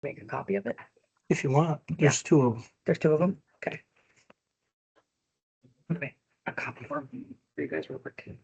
Make a copy of it. If you want, there's two of them. There's two of them. Okay. Anyway, a copy for you guys real quick.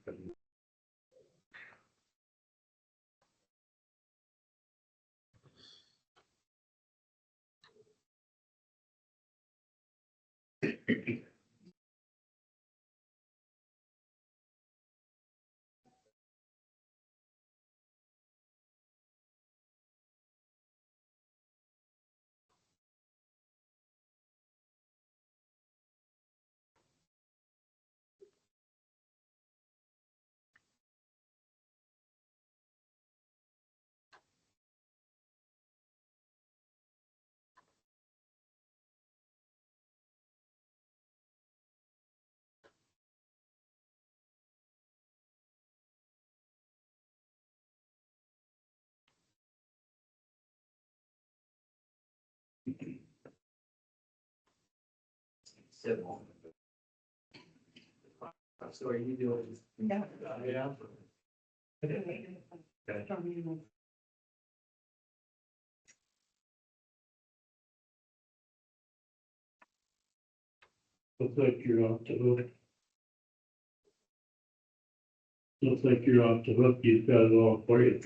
So are you doing? Yeah. Yeah. Looks like you're off the hook. Looks like you're off the hook. You've got it all for you.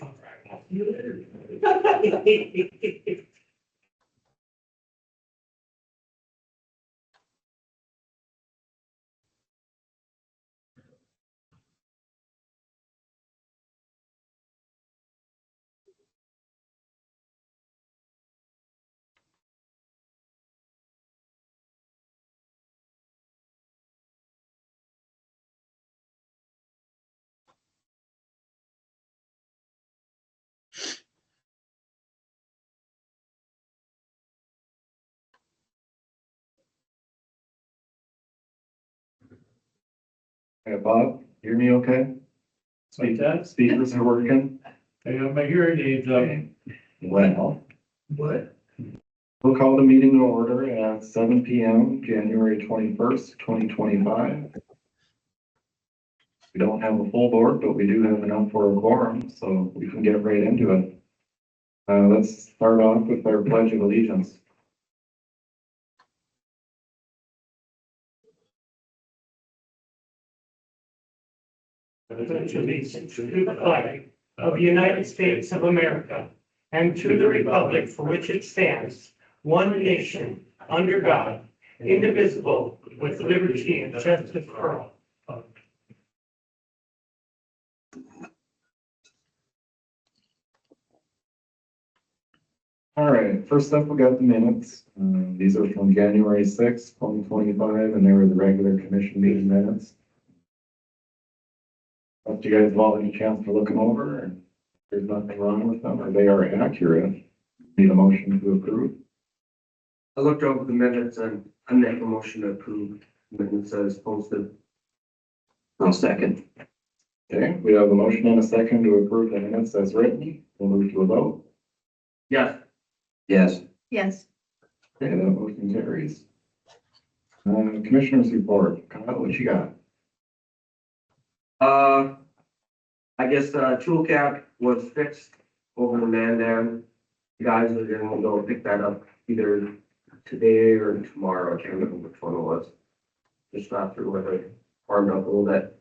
Hey, Bob, hear me okay? Like that? Speakers are working? I got my hearing aids on. Well, What? we'll call the meeting to order at 7 PM, January 21st, 2025. We don't have a full board, but we do have enough for a quorum, so we can get right into it. Let's start off with our pledge of allegiance. Pledge allegiance to the flag of the United States of America and to the republic for which it stands, one nation, under God, indivisible, with liberty and justice for all. All right, first up, we got the minutes. These are from January 6th, 2025, and they were the regular commission meeting minutes. Hope you guys have all had a chance to look them over, and there's nothing wrong with them, or they are accurate. Need a motion to approve? I looked over the minutes and I make a motion to approve minutes as posted. I'll second. Okay, we have a motion and a second to approve the minutes as written. We'll move to a vote. Yes. Yes. Yes. Okay, that motion carries. Commissioners report. Kyle, what you got? I guess tool cap was fixed over the Mandan. You guys are gonna go pick that up either today or tomorrow. I can't remember which one it was. Just got through with it, farmed up a little bit.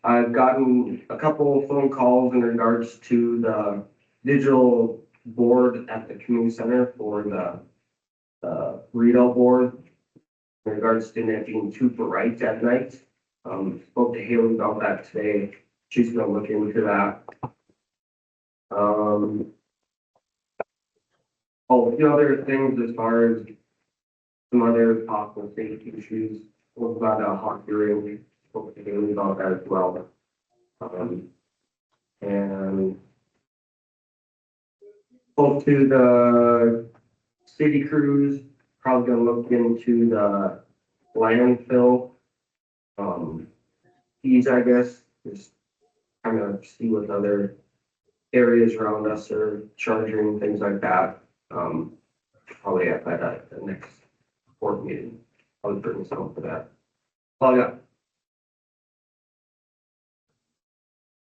I've gotten a couple of phone calls in regards to the digital board at the community center for the readout board. In regards to it being too bright at night. Spoke to Haley about that today. She's gonna look into that. Oh, a few other things as far as some other possible safety issues. What about a hockey rink? Spoke to Haley about that as well. And spoke to the city crews, probably gonna look into the landfill. Fees, I guess, just kind of see what other areas around us are charging, things like that. Probably at the next board meeting, I'll bring some for that. Oh, yeah.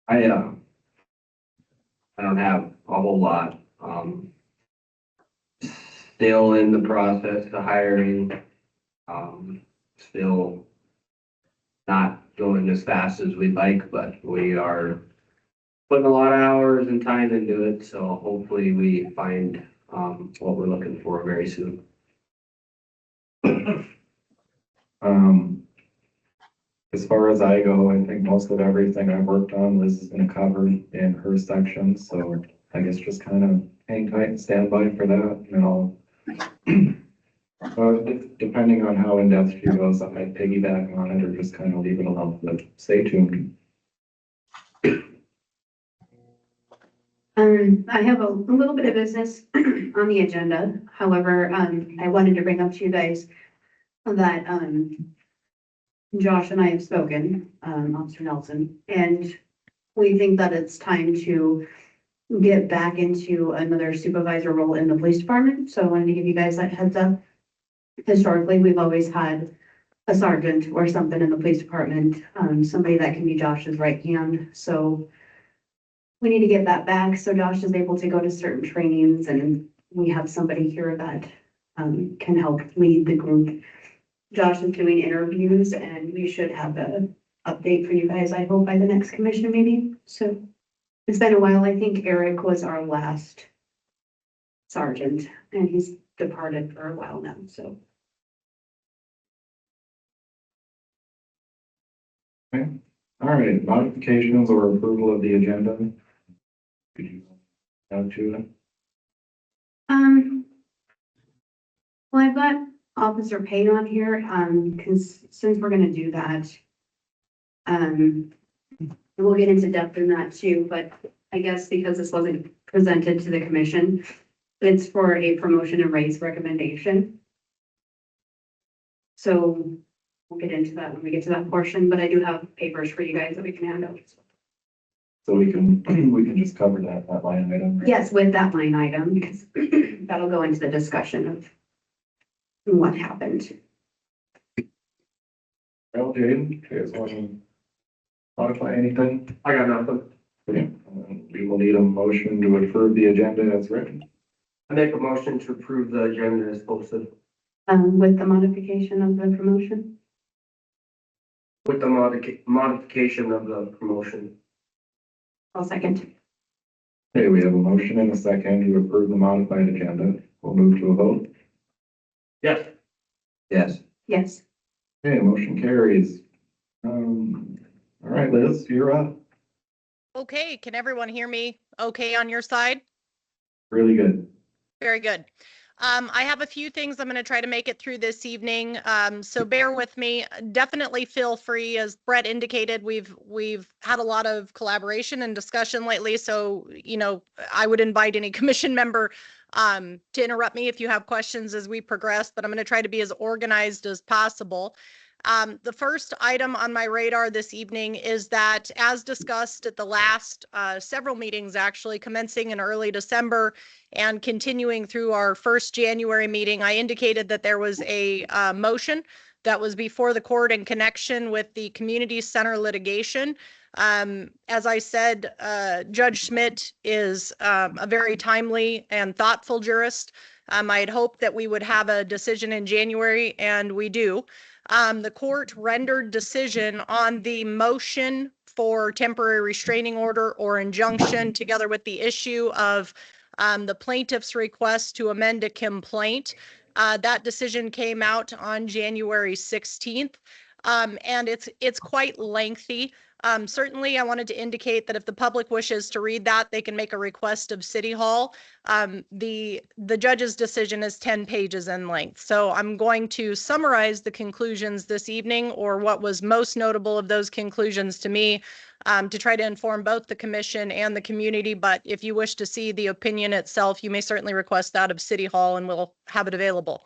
I don't have a whole lot. still in the process of hiring. Still not going as fast as we'd like, but we are putting a lot of hours and time into it, so hopefully we find, what we're looking for very soon. As far as I go, I think most of everything I've worked on, Liz is gonna cover in her section, so I guess just kind of hang tight and stand by for that, and I'll depending on how in-depth she goes, I might piggyback on it or just kind of leave it alone, but stay tuned. I have a little bit of business on the agenda. However, I wanted to bring up to you guys that, Josh and I have spoken, Officer Nelson, and we think that it's time to get back into another supervisor role in the police department. So I wanted to give you guys that heads up. Historically, we've always had a sergeant or something in the police department, somebody that can be Josh's right hand. So we need to get that back so Josh is able to go to certain trainings, and we have somebody here that can help lead the group. Josh is doing interviews, and we should have an update for you guys, I hope, by the next commission meeting. So it's been a while. I think Eric was our last sergeant, and he's departed for a while now, so. Okay, all right, modifications or approval of the agenda? Could you add to it? Well, I've got Officer Payne on here, since we're gonna do that. We'll get into depth in that too, but I guess because this wasn't presented to the commission, it's for a promotion and raise recommendation. So we'll get into that when we get to that portion, but I do have papers for you guys that we can hand out. So we can just cover that line item. right? Yes, with that line item, because that'll go into the discussion of what happened. Well, Jaden, do you guys want to modify anything? I got nothing. Okay, we will need a motion to approve the agenda as written. I make a motion to approve the agenda as posted With the modification of the promotion. with the modification of the promotion. I'll second. Okay, we have a motion and a second to approve the modified agenda. We'll move to a vote. Yes. Yes. Yes. Okay, motion carries. All right, Liz, you're up. Okay, can everyone hear me okay on your side? Really good. Very good. I have a few things I'm going to try to make it through this evening. So bear with me. Definitely feel free. As Brett indicated, we've had a lot of collaboration and discussion lately. So, I would invite any commission member to interrupt me if you have questions as we progress, but I'm going to try to be as organized as possible. The first item on my radar this evening is that, as discussed at the last several meetings, actually commencing in early December and continuing through our first January meeting, I indicated that there was a motion that was before the court in connection with the community center litigation. As I said, Judge Schmidt is a very timely and thoughtful jurist. I had hoped that we would have a decision in January, and we do. The court rendered decision on the motion for temporary restraining order or injunction, together with the issue of the plaintiff's request to amend a complaint. That decision came out on January 16th, and it's quite lengthy. Certainly, I wanted to indicate that if the public wishes to read that, they can make a request of City Hall. The judge's decision is 10 pages in length. So I'm going to summarize the conclusions this evening, or what was most notable of those conclusions to me, to try to inform both the commission and the community. But if you wish to see the opinion itself, you may certainly request that of City Hall, and we'll have it available.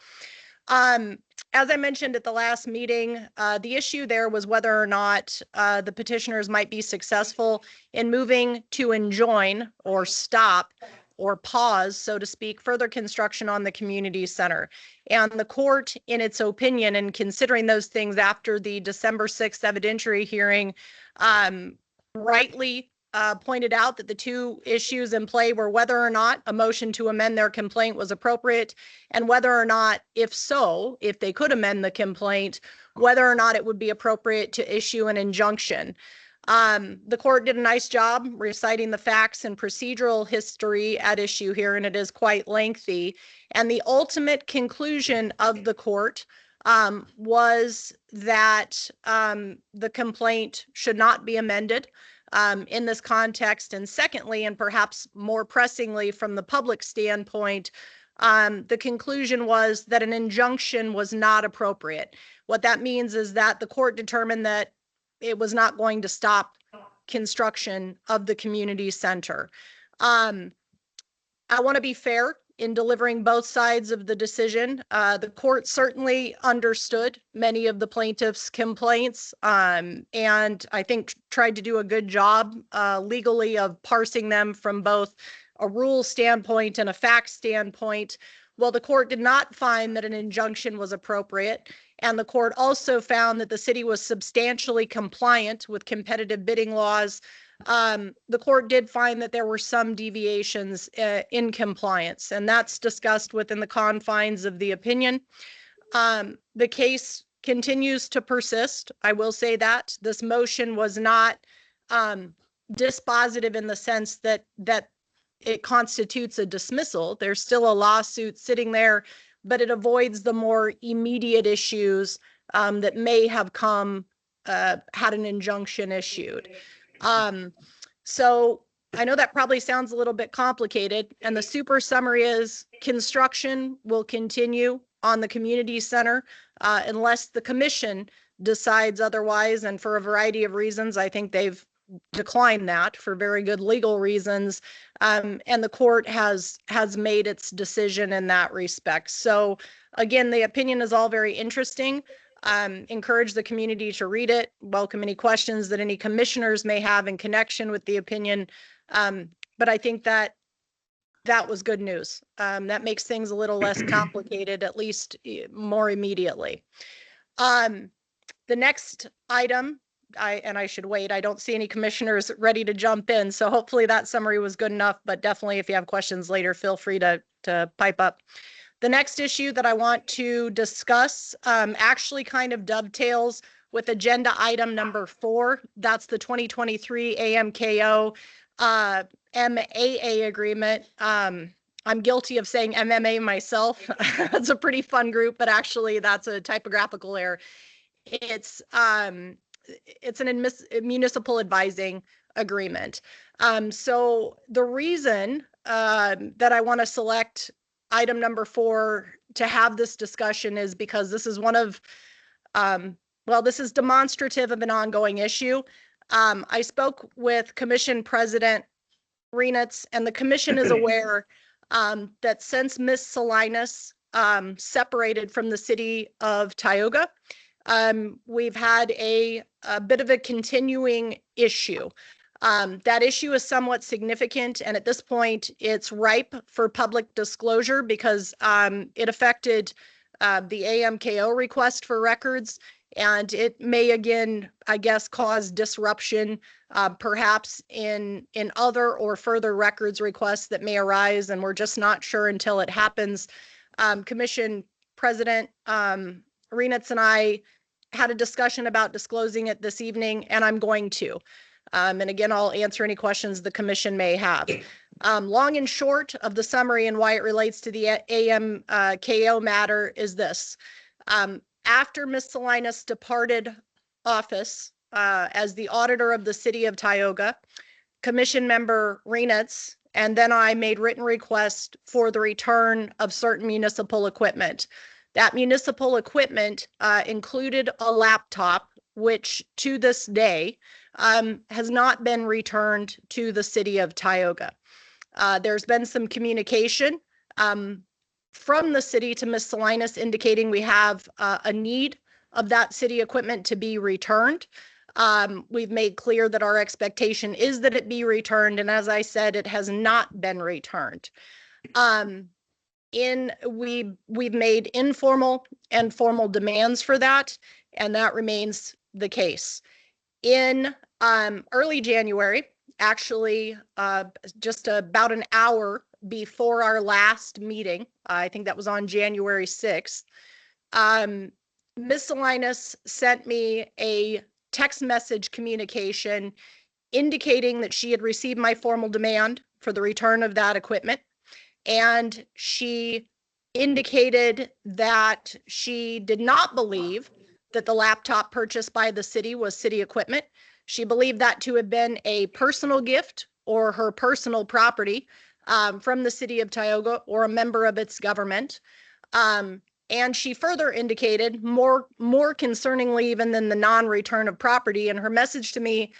As I mentioned at the last meeting, the issue there was whether or not the petitioners might be successful in moving to enjoin or stop or pause, so to speak, further construction on the community center. And the court, in its opinion, and considering those things after the December 6th evidentiary hearing, rightly pointed out that the two issues in play were whether or not a motion to amend their complaint was appropriate, and whether or not, if so, if they could amend the complaint, whether or not it would be appropriate to issue an injunction. The court did a nice job reciting the facts and procedural history at issue here, and it is quite lengthy. And the ultimate conclusion of the court was that the complaint should not be amended in this context. And secondly, and perhaps more pressingly from the public standpoint, the conclusion was that an injunction was not appropriate. What that means is that the court determined that it was not going to stop construction of the community center. I want to be fair in delivering both sides of the decision. The court certainly understood many of the plaintiffs' complaints, and I think tried to do a good job legally of parsing them from both a rule standpoint and a fact standpoint. Well, the court did not find that an injunction was appropriate, and the court also found that the city was substantially compliant with competitive bidding laws. The court did find that there were some deviations in compliance, and that's discussed within the confines of the opinion. The case continues to persist. I will say that this motion was not dispositive in the sense that it constitutes a dismissal. There's still a lawsuit sitting there, but it avoids the more immediate issues that may have come had an injunction issued. So I know that probably sounds a little bit complicated, and the super summary is construction will continue on the community center unless the commission decides otherwise, and for a variety of reasons. I think they've declined that for very good legal reasons, and the court has made its decision in that respect. So again, the opinion is all very interesting. Encourage the community to read it. Welcome any questions that any commissioners may have in connection with the opinion. But I think that was good news. That makes things a little less complicated, at least more immediately. The next item, I should wait. I don't see any commissioners ready to jump in. So hopefully that summary was good enough, but definitely if you have questions later, feel free to pipe up. The next issue that I want to discuss actually kind of dovetails with agenda item number 4. That's the 2023 AMKO MAA agreement. I'm guilty of saying MMA myself. It's a pretty fun group, but actually that's a typographical error. It's a municipal advising agreement. So the reason that I want to select item number 4 to have this discussion is because this is one of, this is demonstrative of an ongoing issue. I spoke with Commission President Renitz, and the commission is aware that since Ms. Salinas separated from the city of Tioga, we've had a bit of a continuing issue. That issue is somewhat significant, and at this point, it's ripe for public disclosure because it affected the AMKO request for records, and it may again, I guess, cause disruption, perhaps in other or further records requests that may arise, and we're just not sure until it happens. Commission President Renitz and I had a discussion about disclosing it this evening, and I'm going to. And again, I'll answer any questions the commission may have. Long and short of the summary and why it relates to the AMKO matter is this. After Ms. Salinas departed office as the auditor of the city of Tioga, Commission Member Renitz and then I made written requests for the return of certain municipal equipment. That municipal equipment included a laptop, which to this day has not been returned to the city of Tioga. There's been some communication from the city to Ms. Salinas indicating we have a need of that city equipment to be returned. We've made clear that our expectation is that it be returned, and as I said, it has not been returned. We've made informal and formal demands for that, and that remains the case. In early January, actually, just about an hour before our last meeting, I think that was on January 6th, Ms. Salinas sent me a text message communication indicating that she had received my formal demand for the return of that equipment. And she indicated that she did not believe that the laptop purchased by the city was city equipment. She believed that to have been a personal gift or her personal property from the city of Tioga or a member of its government. And she further indicated, more concerningly even than the non-return of property, in her message to me,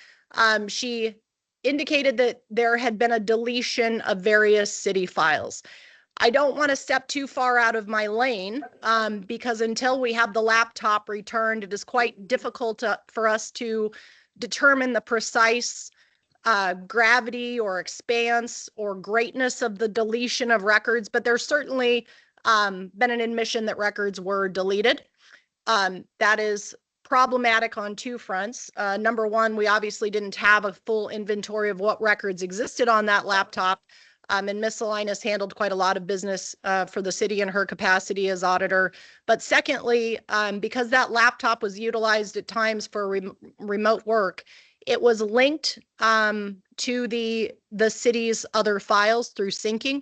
she indicated that there had been a deletion of various city files. I don't want to step too far out of my lane because until we have the laptop returned, it is quite difficult for us to determine the precise gravity or expanse or greatness of the deletion of records, but there's certainly been an admission that records were deleted. That is problematic on two fronts. Number one, we obviously didn't have a full inventory of what records existed on that laptop. And Ms. Salinas handled quite a lot of business for the city in her capacity as auditor. But secondly, because that laptop was utilized at times for remote work, it was linked to the city's other files through syncing.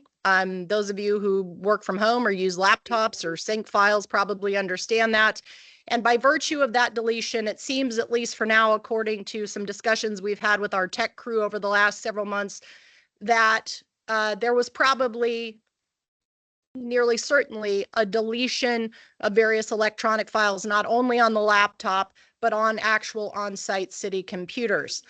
Those of you who work from home or use laptops or sync files probably understand that. And by virtue of that deletion, it seems, at least for now, according to some discussions we've had with our tech crew over the last several months, that there was probably nearly certainly a deletion of various electronic files, not only on the laptop, but on actual on-site city computers.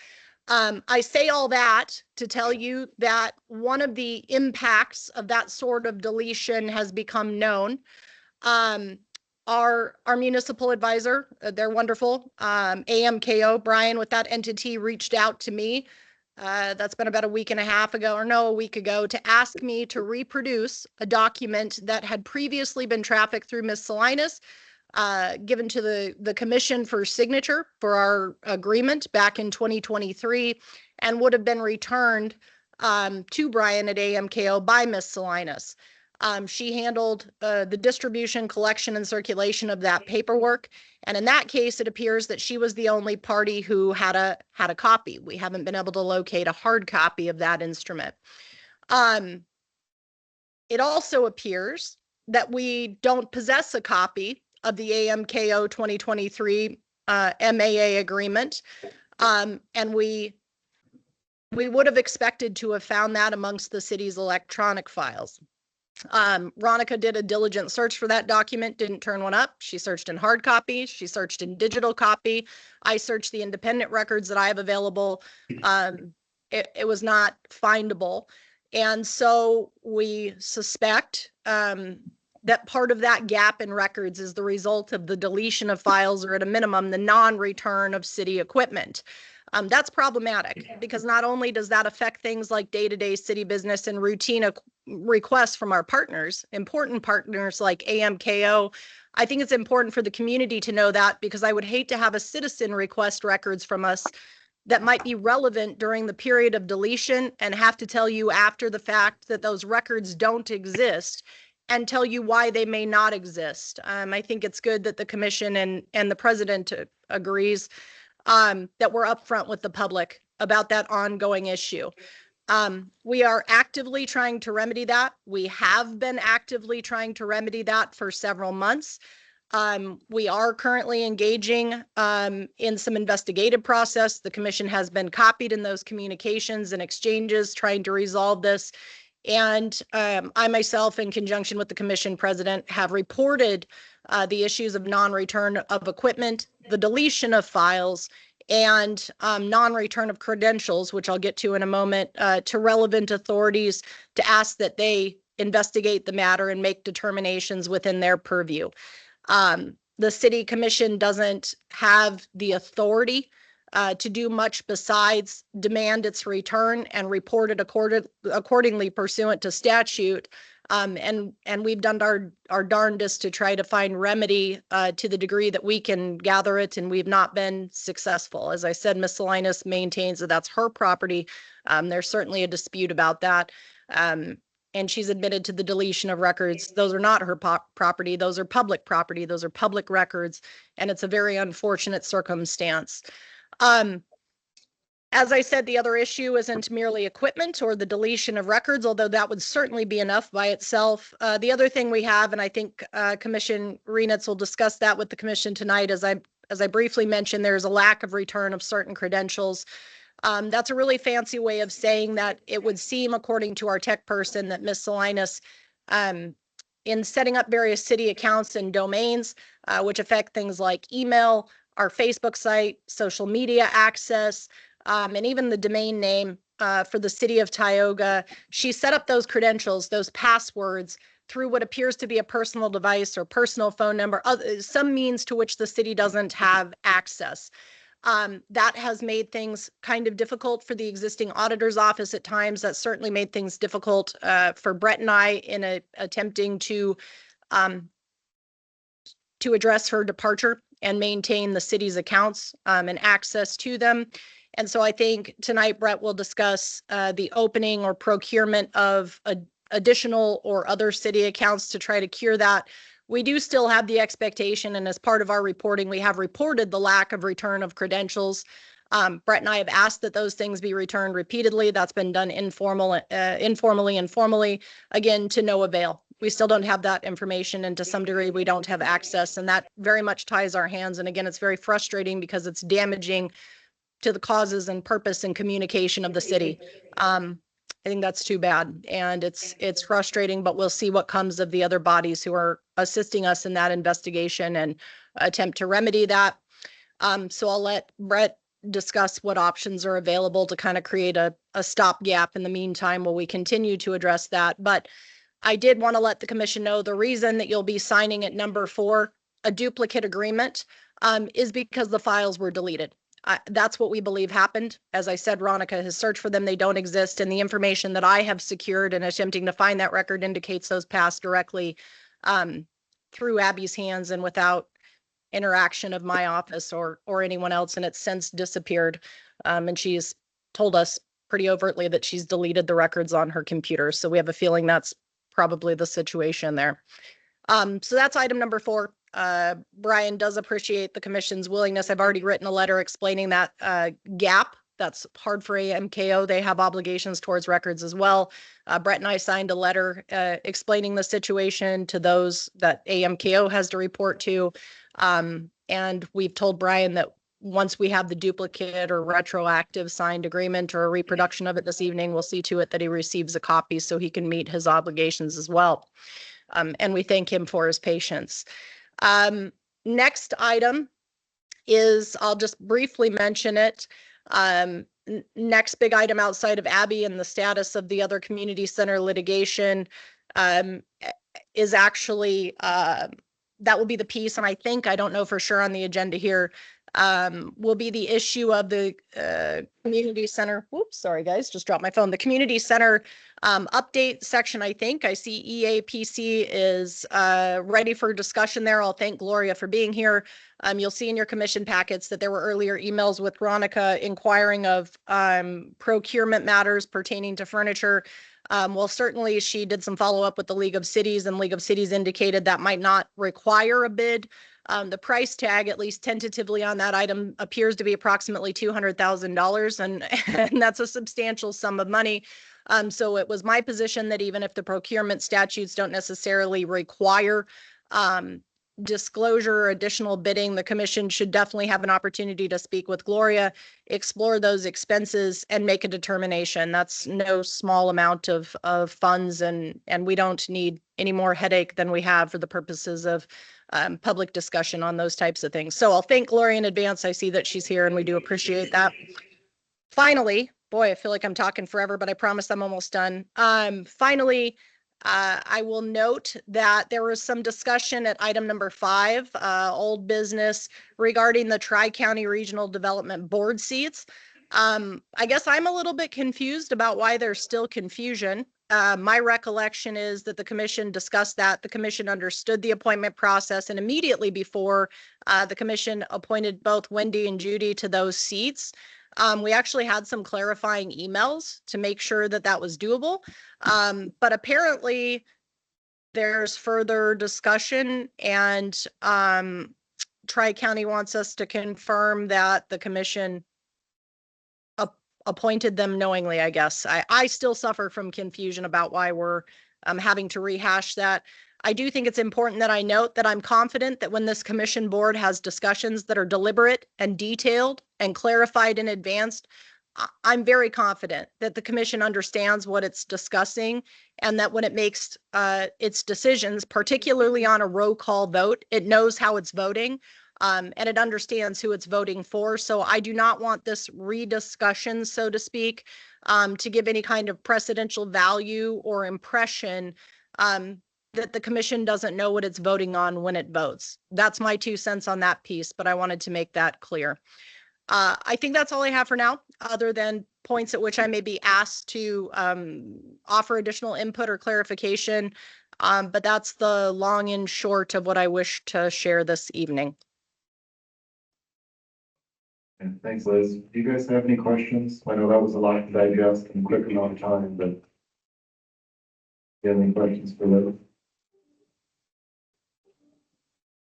I say all that to tell you that one of the impacts of that sort of deletion has become known. Our municipal advisor, they're wonderful, AMKO, Brian with that entity, reached out to me. That's been about a week and a half ago, or no, a week ago, to ask me to reproduce a document that had previously been trafficked through Ms. Salinas, given to the commission for signature for our agreement back in 2023, and would have been returned to Brian at AMKO by Ms. Salinas. She handled the distribution, collection, and circulation of that paperwork. And in that case, it appears that she was the only party who had a copy. We haven't been able to locate a hard copy of that instrument. It also appears that we don't possess a copy of the AMKO 2023 MAA agreement. And we would have expected to have found that amongst the city's electronic files. Ronica did a diligent search for that document, didn't turn one up. She searched in hard copy. She searched in digital copy. I searched the independent records that I have available. It was not findable. And so we suspect that part of that gap in records is the result of the deletion of files, or at a minimum, the non-return of city equipment. That's problematic because not only does that affect things like day-to-day city business and routine requests from our partners, important partners like AMKO. I think it's important for the community to know that, because I would hate to have a citizen request records from us that might be relevant during the period of deletion and have to tell you after the fact that those records don't exist and tell you why they may not exist. I think it's good that the commission and the president agrees that we're upfront with the public about that ongoing issue. We are actively trying to remedy that. We have been actively trying to remedy that for several months. We are currently engaging in some investigative process. The commission has been copied in those communications and exchanges trying to resolve this. And I myself, in conjunction with the commission president, have reported the issues of non-return of equipment, the deletion of files, and non-return of credentials, which I'll get to in a moment, to relevant authorities to ask that they investigate the matter and make determinations within their purview. The city commission doesn't have the authority to do much besides demand its return and report it accordingly pursuant to statute. And we've done our darndest to try to find remedy to the degree that we can gather it, and we've not been successful. As I said, Ms. Salinas maintains that that's her property. There's certainly a dispute about that. And she's admitted to the deletion of records. Those are not her property. Those are public property. Those are public records. And it's a very unfortunate circumstance. As I said, the other issue isn't merely equipment or the deletion of records, although that would certainly be enough by itself. The other thing we have, and I think Commission Renitz will discuss that with the commission tonight, as I briefly mentioned, there's a lack of return of certain credentials. That's a really fancy way of saying that it would seem, according to our tech person, that Ms. Salinas, in setting up various city accounts and domains, which affect things like email, our Facebook site, social media access, and even the domain name for the city of Tioga, she set up those credentials, those passwords, through what appears to be a personal device or personal phone number, some means to which the city doesn't have access. That has made things kind of difficult for the existing auditor's office at times. That certainly made things difficult for Brett and I in attempting to address her departure and maintain the city's accounts and access to them. And so I think tonight Brett will discuss the opening or procurement of additional or other city accounts to try to cure that. We do still have the expectation, and as part of our reporting, we have reported the lack of return of credentials. Brett and I have asked that those things be returned repeatedly. That's been done informally, and formally, again, to no avail. We still don't have that information, and to some degree, we don't have access, and that very much ties our hands. And again, it's very frustrating because it's damaging to the causes and purpose and communication of the city. I think that's too bad, and it's frustrating, but we'll see what comes of the other bodies who are assisting us in that investigation and attempt to remedy that. So I'll let Brett discuss what options are available to kind of create a stopgap in the meantime while we continue to address that. But I did want to let the commission know the reason that you'll be signing at number 4, a duplicate agreement, is because the files were deleted. That's what we believe happened. As I said, Ronica has searched for them. They don't exist. And the information that I have secured in attempting to find that record indicates those passed directly through Abby's hands and without interaction of my office or anyone else. And it's since disappeared. And she's told us pretty overtly that she's deleted the records on her computer. So we have a feeling that's probably the situation there. So that's item number 4. Brian does appreciate the commission's willingness. I've already written a letter explaining that gap. That's hard for AMKO. They have obligations towards records as well. Brett and I signed a letter explaining the situation to those that AMKO has to report to. And we've told Brian that once we have the duplicate or retroactive signed agreement or a reproduction of it this evening, we'll see to it that he receives a copy so he can meet his obligations as well. And we thank him for his patience. Next item is, I'll just briefly mention it. Next big item outside of Abby and the status of the other community center litigation is actually, that will be the piece, and I don't know for sure on the agenda here, will be the issue of the community center. Whoops, sorry guys, just dropped my phone. The community center update section, I think. I see EAPC is ready for discussion there. I'll thank Gloria for being here. You'll see in your commission packets that there were earlier emails with Ronica inquiring of procurement matters pertaining to furniture. Well, certainly she did some follow-up with the League of Cities, and League of Cities indicated that might not require a bid. The price tag, at least tentatively on that item, appears to be approximately $200,000, and that's a substantial sum of money. So it was my position that even if the procurement statutes don't necessarily require disclosure or additional bidding, the commission should definitely have an opportunity to speak with Gloria, explore those expenses, and make a determination. That's no small amount of funds, and we don't need any more headache than we have for the purposes of public discussion on those types of things. So I'll thank Gloria in advance. I see that she's here, and we do appreciate that. Finally, boy, I feel like I'm talking forever, but I promise I'm almost done. Finally, I will note that there was some discussion at item number 5, old business, regarding the Tri-County Regional Development Board seats. I guess I'm a little bit confused about why there's still confusion. My recollection is that the commission discussed that. The commission understood the appointment process, and immediately before the commission appointed both Wendy and Judy to those seats. We actually had some clarifying emails to make sure that that was doable. But apparently there's further discussion, and Tri-County wants us to confirm that the commission appointed them knowingly, I guess. I still suffer from confusion about why we're having to rehash that. I do think it's important that I note that I'm confident that when this commission board has discussions that are deliberate and detailed and clarified in advance, I'm very confident that the commission understands what it's discussing, and that when it makes its decisions, particularly on a roll call vote, it knows how it's voting. And it understands who it's voting for. So I do not want this rediscussion, so to speak, to give any kind of precedential value or impression that the commission doesn't know what it's voting on when it votes. That's my 2 cents on that piece, but I wanted to make that clear. I think that's all I have for now, other than points at which I may be asked to offer additional input or clarification. But that's the long and short of what I wish to share this evening. And thanks, Liz. Do you guys have any questions? I know that was a lot to digest in a quick amount of time, but do you have any questions for Liz?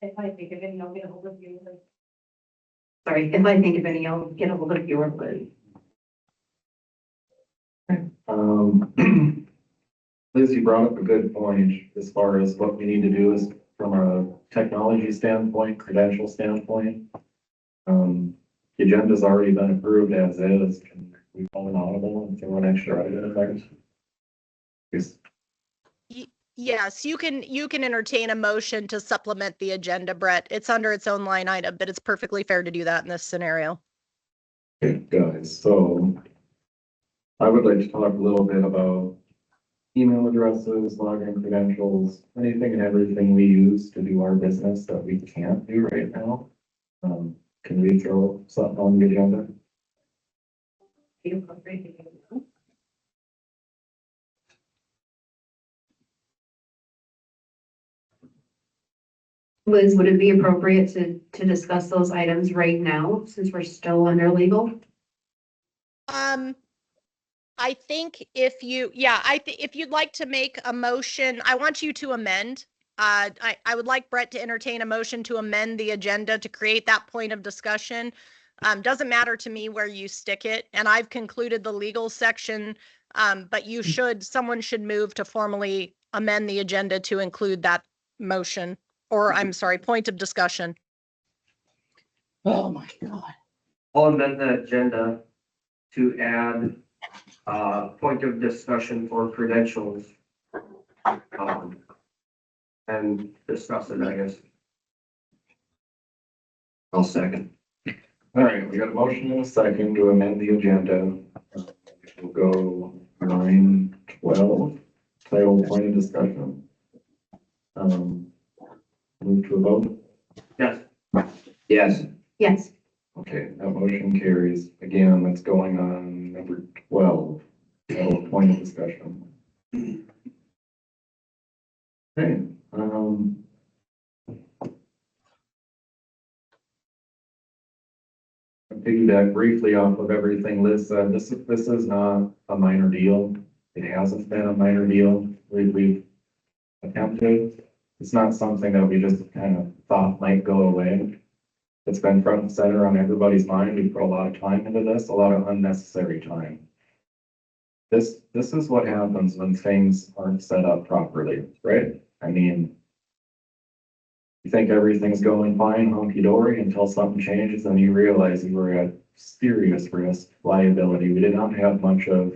If I think of any, I'll get a hold of you. Sorry, if I think of any, I'll get a hold of you or Liz. Liz, you brought up a good point as far as what we need to do is from a technology standpoint, credential standpoint. The agenda's already been approved as is. Can we call an audible and throw an extra item in there? Yes. Yes, you can entertain a motion to supplement the agenda, Brett. It's under its own line item, but it's perfectly fair to do that in this scenario. Okay, guys, so I would like to talk a little bit about email addresses, login credentials, anything and everything we use to do our business that we can't do right now. Can we throw something on the agenda? Liz, would it be appropriate to discuss those items right now, since we're still under legal? I think if you'd like to make a motion, I want you to amend. I would like Brett to entertain a motion to amend the agenda to create that point of discussion. Doesn't matter to me where you stick it, and I've concluded the legal section, but someone should move to formally amend the agenda to include that motion, or I'm sorry, point of discussion. Oh, my God. I'll amend the agenda to add point of discussion for credentials. And discuss it, I guess. I'll second. All right, we got a motion and a second to amend the agenda. We'll go 9:12, title point of discussion. Move to a vote. Yes. Yes. Yes. Okay, that motion carries. Again, that's going on number 12, title point of discussion. Okay, I'll piggyback briefly off of everything Liz said. This is not a minor deal. It hasn't been a minor deal. We've attempted. It's not something that we just kind of thought might go away. It's been front and center on everybody's mind. We put a lot of time into this, a lot of unnecessary time. This is what happens when things aren't set up properly, right? I mean, you think everything's going fine, hunky-dory, until something changes and you realize you were at serious risk, liability. We did not have much of,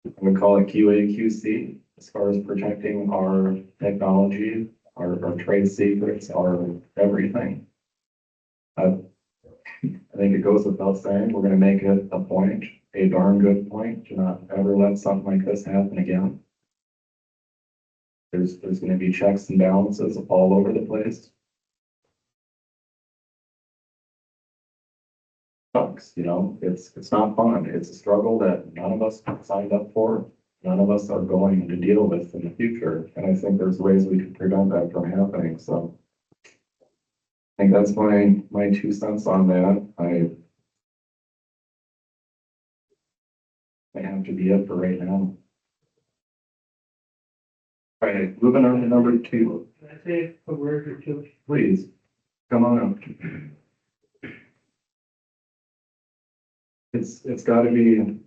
I would call it QA, QC, as far as protecting our technology, our trade secrets, our everything. I think it goes without saying, we're going to make it a point, a darn good point, to not ever let something like this happen again. There's gonna be checks and balances all over the place. Sucks, you know, it's not fun. It's a struggle that none of us signed up for. None of us are going to deal with in the future. And I think there's ways we can prevent that from happening, so. I think that's my 2 cents on that. I have to be it for right now. All right, moving on to number 2, Can I say a word or two? please, come on up. It's gotta be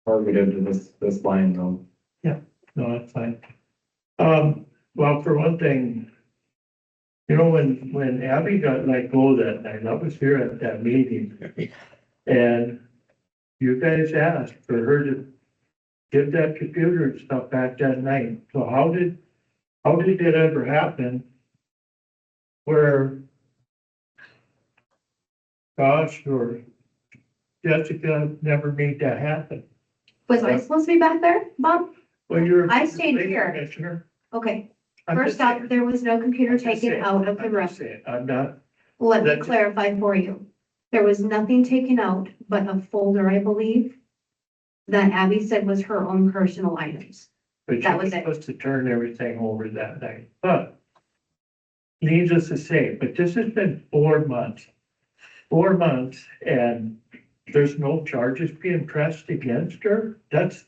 targeted to this line though. No, that's fine. Well, for one thing, you know, when Abby got let go that night, I was here at that meeting. And you guys asked for her to give that computer and stuff back that night. So how did it ever happen where Josh or Jessica never made that happen? Was I supposed to be back there, Bob? Well, you're. I stayed here. Commissioner. Okay, I'm first just off, saying- there was no computer I'm just taken saying- out of the I'm room. just saying, I'm not, Let me That's- clarify for you. There was nothing taken out but a folder, I believe, that Abby said was her own personal items. but you That were was it. supposed to turn everything over that night, but needless to say, but this has been 4 months. 4 months and there's no charges being pressed against her. That's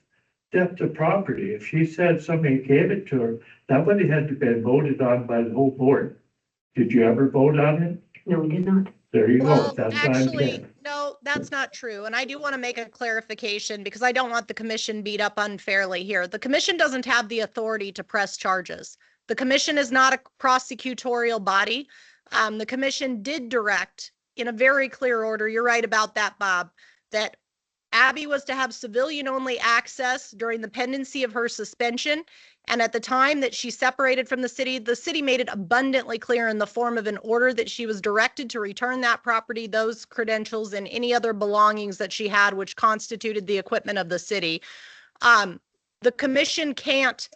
theft of property. If she said somebody gave it to her, that would have had to been voted on by the whole board. Did you ever vote on it? No, we did not. There you go. Well, That's what I'm actually, saying. no, that's not true. And I do want to make a clarification because I don't want the commission beat up unfairly here. The commission doesn't have the authority to press charges. The commission is not a prosecutorial body. The commission did direct in a very clear order, you're right about that, Bob, that Abby was to have civilian-only access during the pendency of her suspension. And at the time that she separated from the city made it abundantly clear in the form of an order that she was directed to return that property, those credentials, and any other belongings that she had, which constituted the equipment of the city. The commission can't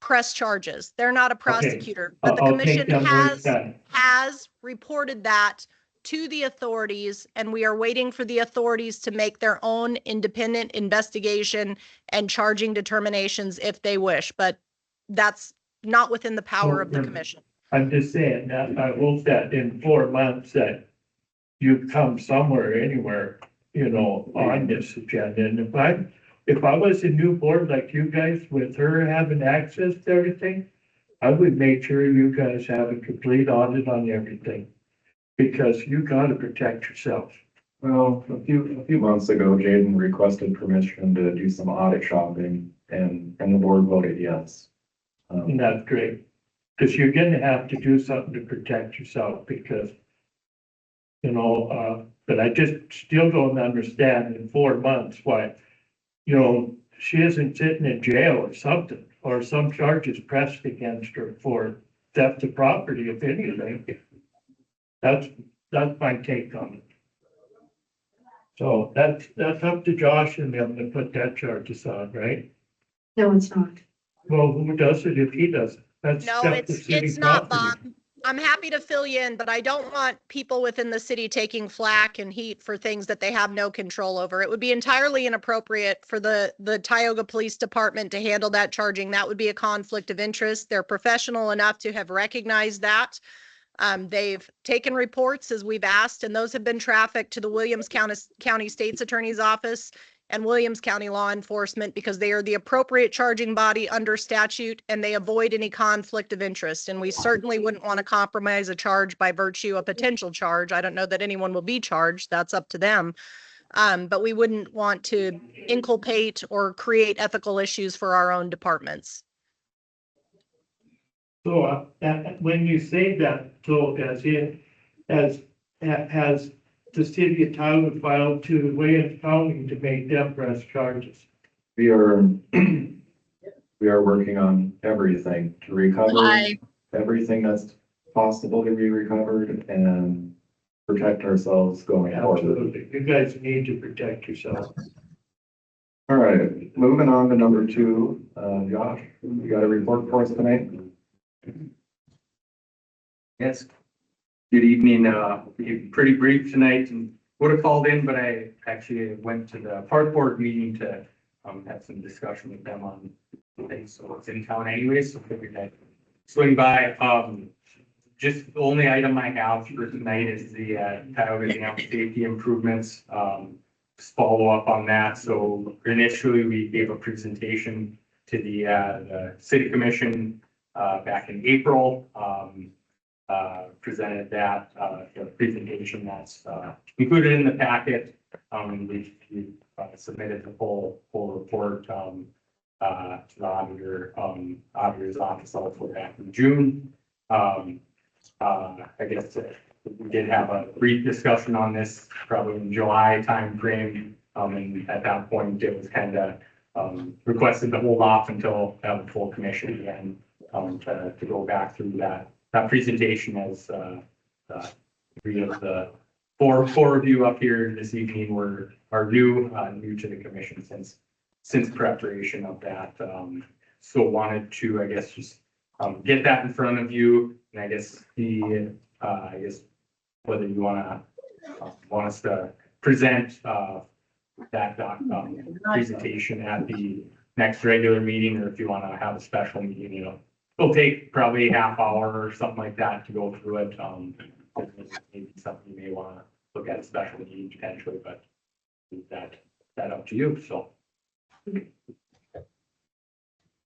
press charges. They're not a prosecutor, but the I'll take commission them where it's done. has reported that to the authorities, and we are waiting for the authorities to make their own independent investigation and charging determinations if they wish, but that's not within the power of the Well, commission. I'm just saying that I hope that in 4 months that you come somewhere, anywhere, you know, on this agenda. And if I was a new board like you guys with her having access to everything, I would make sure you guys have a complete audit on everything. Because you gotta protect yourself. Well, a few months ago, Jaden requested permission to do some audit shopping and the board voted yes. And that's great. Cause you're gonna have to do something to protect yourself because, you know, but I just still don't understand in 4 months why, you know, she isn't sitting in jail or something, or some charges pressed against her for theft of property, if anything. That's my take on it. So that's up to Josh and them to put that charges on, right? No, it's not. Well, who does it if he doesn't? That's No, theft of it's city not, Bob. property. I'm happy to fill you in, but I don't want people within the city taking flack and heat for things that they have no control over. It would be entirely inappropriate for the Tioga Police Department to handle that charging. That would be a conflict of interest. They're professional enough to have recognized that. They've taken reports as we've asked, and those have been trafficked to the Williams County State's Attorney's Office and Williams County Law Enforcement because they are the appropriate charging body under statute and they avoid any conflict of interest. And we certainly wouldn't want to compromise a charge by virtue of a potential charge. I don't know that anyone will be charged. That's up to them. But we wouldn't want to inculpate or create ethical issues for our own departments. So when you say that, so has the city of Tioga filed to Williams County to make them press charges? We are working on everything to recover everything that's possible to be recovered and protect ourselves going forward. Absolutely. You guys need to protect yourself. All right, moving on to number 2, Josh, you got a report for us tonight? Yes. Good evening. Be pretty brief tonight and would have called in, but I actually went to the park board meeting to have some discussion with them on things. So it's in town anyway, so figured I'd swing by. Just the only item I have for tonight is the Tioga Dam safety improvements. Just follow up on that. So initially, we gave a presentation to the city commission back in April. Presented that presentation that's included in the packet. We submitted the full report to the auditor's office also back in June. I guess we did have a brief discussion on this probably in July timeframe. And at that point, it was kind of requested to hold off until have the full commission again to go back through that presentation as three of the four of you up here this evening are new to the commission since preparation of that. So wanted to, I guess, just get that in front of you, and I guess I guess whether you want us to present that presentation at the next regular meeting, or if you want to have a special meeting, it'll take probably a half hour or something like that to go through it. Maybe something you may want to look at a special meeting potentially, but leave that up to you. So. I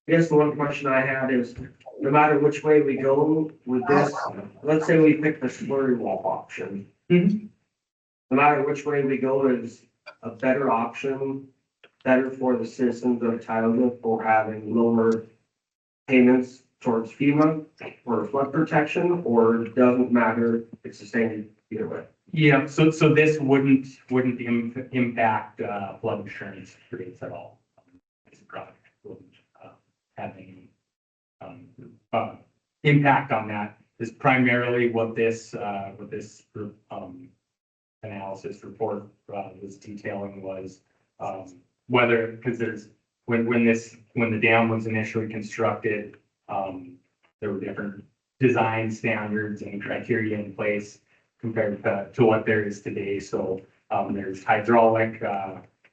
guess the one question I had is, no matter which way we go with this, let's say we pick the slurry wall option. Mhm. No matter which way we go is a better option, better for the citizens of Tioga for having lower payments towards FEMA or flood protection, or it doesn't matter, it's the same either way. Yeah, so this wouldn't impact flood insurance rates at all. This product wouldn't have any impact on that. Is primarily what this analysis report was detailing was whether, because there's when the dam was initially constructed, there were different design standards and criteria in place compared to what there is today. So there's hydraulic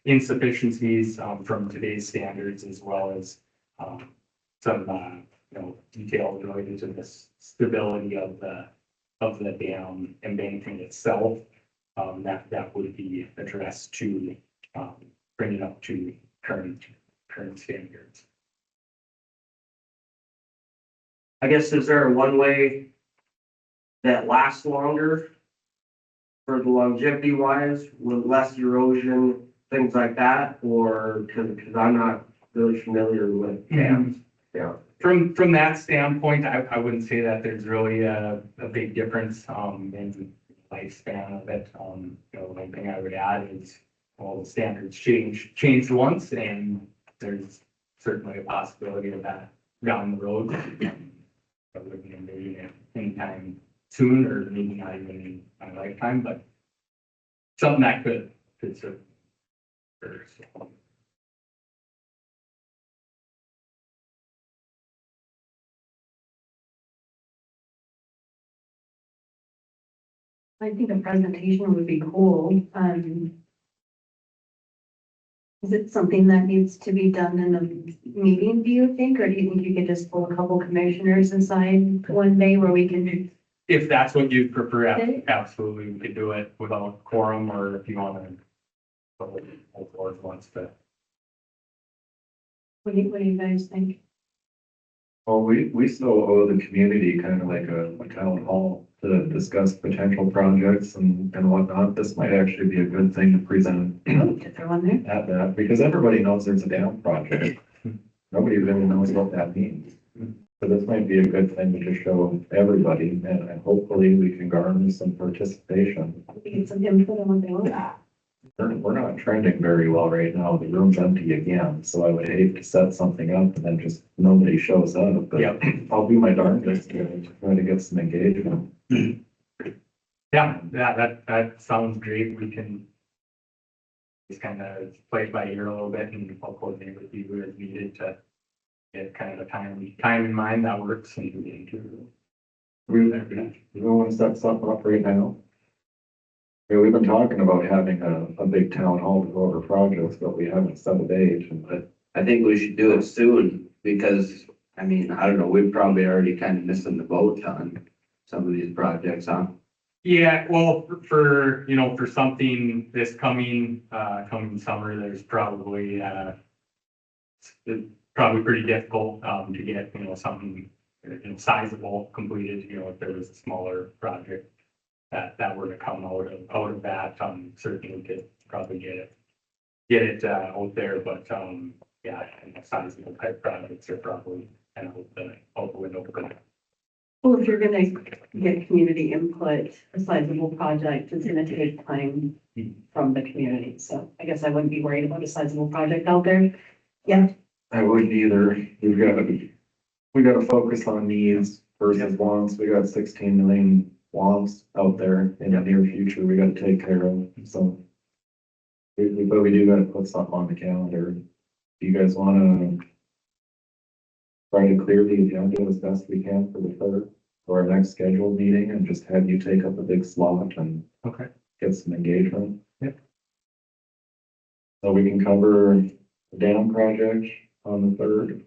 insufficiencies from today's standards, as well as some details related to the stability of the dam embankment itself. That would be addressed to bring it up to current standards. I guess, is there a one way that lasts longer for the longevity wise with less erosion, things like that? Or because I'm not really familiar with dams. Yeah. From that standpoint, I wouldn't say that there's really a big difference in lifespan of it. The one thing I would add is all the standards changed once, and there's certainly a possibility of that down the road. But wouldn't envision it anytime soon, or maybe not even in my lifetime, but something that could serve. So. I think a presentation would be cool. Is it something that needs to be done in a meeting, do you think, or do you think you could just pull a couple commissioners aside one day where we can? If that's what you prefer, absolutely, we could do it without quorum, or if you want to. All board wants to. What do you guys think? Well, we still owe the community kind of like a town hall to discuss potential projects and whatnot. This might actually be a good thing to present To throw on there? at that, because everybody knows there's a dam project. Nobody really knows what that means. So this might be a good thing to just show everybody, and hopefully we can garner some participation. Get some input on what they want. We're not trending very well right now. The room's empty again, so I would hate to set something up and then just nobody shows up. But Yep. I'll do my darndest to try to get some engagement. Yeah, that sounds great. We can just kind of play it by ear a little bit and I'll coordinate with you as needed to get kind of a time in mind that works and We don't want to set something up right now. Yeah, we've been talking about having a big town hall to go over projects, but we haven't set a date, but I think we should do it soon because, I mean, I don't know, we're probably already kind of missing the boat on some of these projects, huh? Yeah, well, for, you know, for something this coming summer, there's probably, it's probably pretty difficult, to get, you know, something, you know, sizable completed, you know, if there was a smaller project that were to come out of that, certainly we could probably get it out there, but, yeah, and sizable type projects are probably kind of out the window. Well, if you're gonna get community input, a sizable project, it's gonna take time from the community. So I guess I wouldn't be worried about a sizable project out there. Yeah, I wouldn't either. We gotta focus on needs versus wants. We got 16 million wants out there in the near future we gotta take care of, so. But we do gotta put something on the calendar. Do you guys wanna try to clear the agenda as best we can for the third, or our next scheduled meeting, and just have you take up a big slot and Okay. get some engagement? Yep. So we can cover the dam project on the third.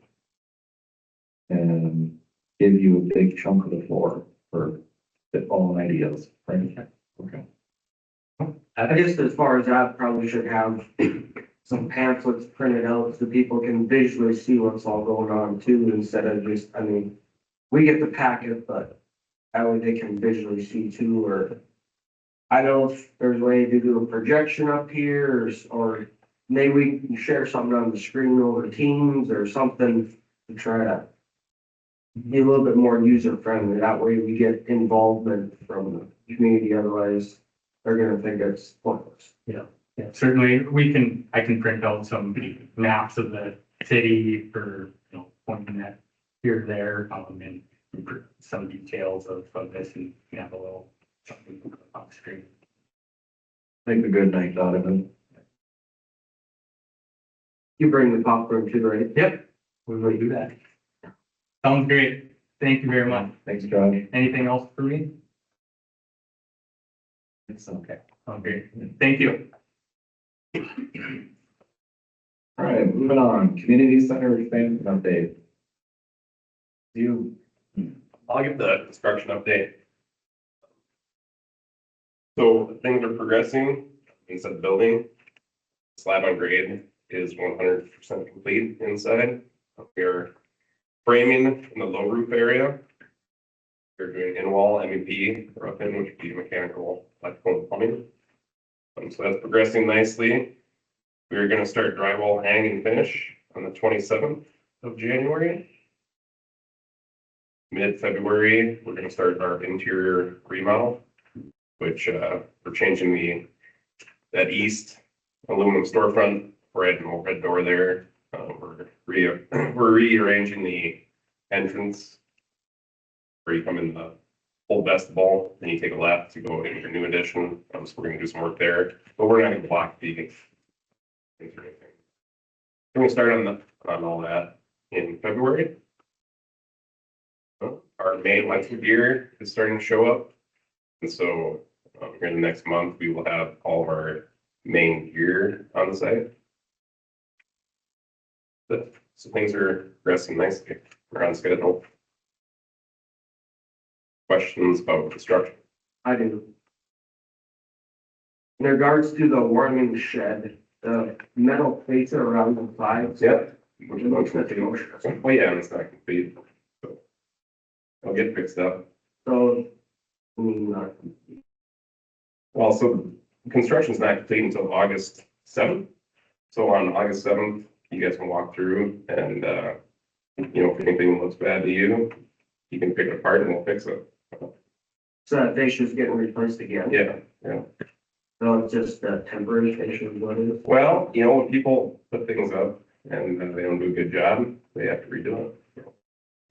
And give you a big chunk of the floor for all ideas, right? Okay. I guess as far as that, probably should have some pamphlets printed out so people can visually see what's all going on too, instead of just, I mean, we get the packet, but that way they can visually see too, or I don't know if there's a way to do a projection up here, or maybe we can share something on the screen over Teams or something to try to be a little bit more user friendly. That way we get involvement from the community, otherwise they're gonna think it's pointless. Yeah, certainly, I can print out some maps of the city for, you know, pointing at here, there, and some details of this and have a little something on the screen. Make a good night out of it. You bring the popcorn too, right? Yep, we will do that. Sounds great. Thank you very much. Thanks, Josh. Anything else for me? It's okay. Okay, thank you. All right, moving on, community center expansion update. You, I'll give the construction update. So things are progressing inside the building. Slab on grade is 100% complete inside. We are framing in the low roof area. We're doing in-wall MEP roofing, which would be mechanical, electrical, and plumbing. So that's progressing nicely. We're gonna start drywall hang and finish on the 27th of January. Mid-February, we're gonna start our interior remodel, which we're changing that east aluminum storefront, red and overhead door there. We're rearranging the entrance where you come in the old vestibule, then you take a left to go into your new addition. So we're gonna do some work there, but we're not gonna block the things or anything. We're gonna start on all that in February. Our main electrical gear is starting to show up. And so here in the next month, we will have all of our main gear on the site. So things are progressing nicely. We're on schedule. Questions about construction? I do. In regards to the warming shed, the metal plates are around the sides. Yeah. Which looks like the ocean. Well, yeah, and it's not complete. So it'll get fixed up. So, I mean, Well, so construction's not complete until August 7th. So on August 7th, you guys can walk through and, you know, if anything looks bad to you, you can pick it apart and we'll fix it. so that fascia's getting replaced again. Yeah, yeah. So it's just a temporary fascia is what it is. Well, you know, when people put things up and they don't do a good job, they have to redo it.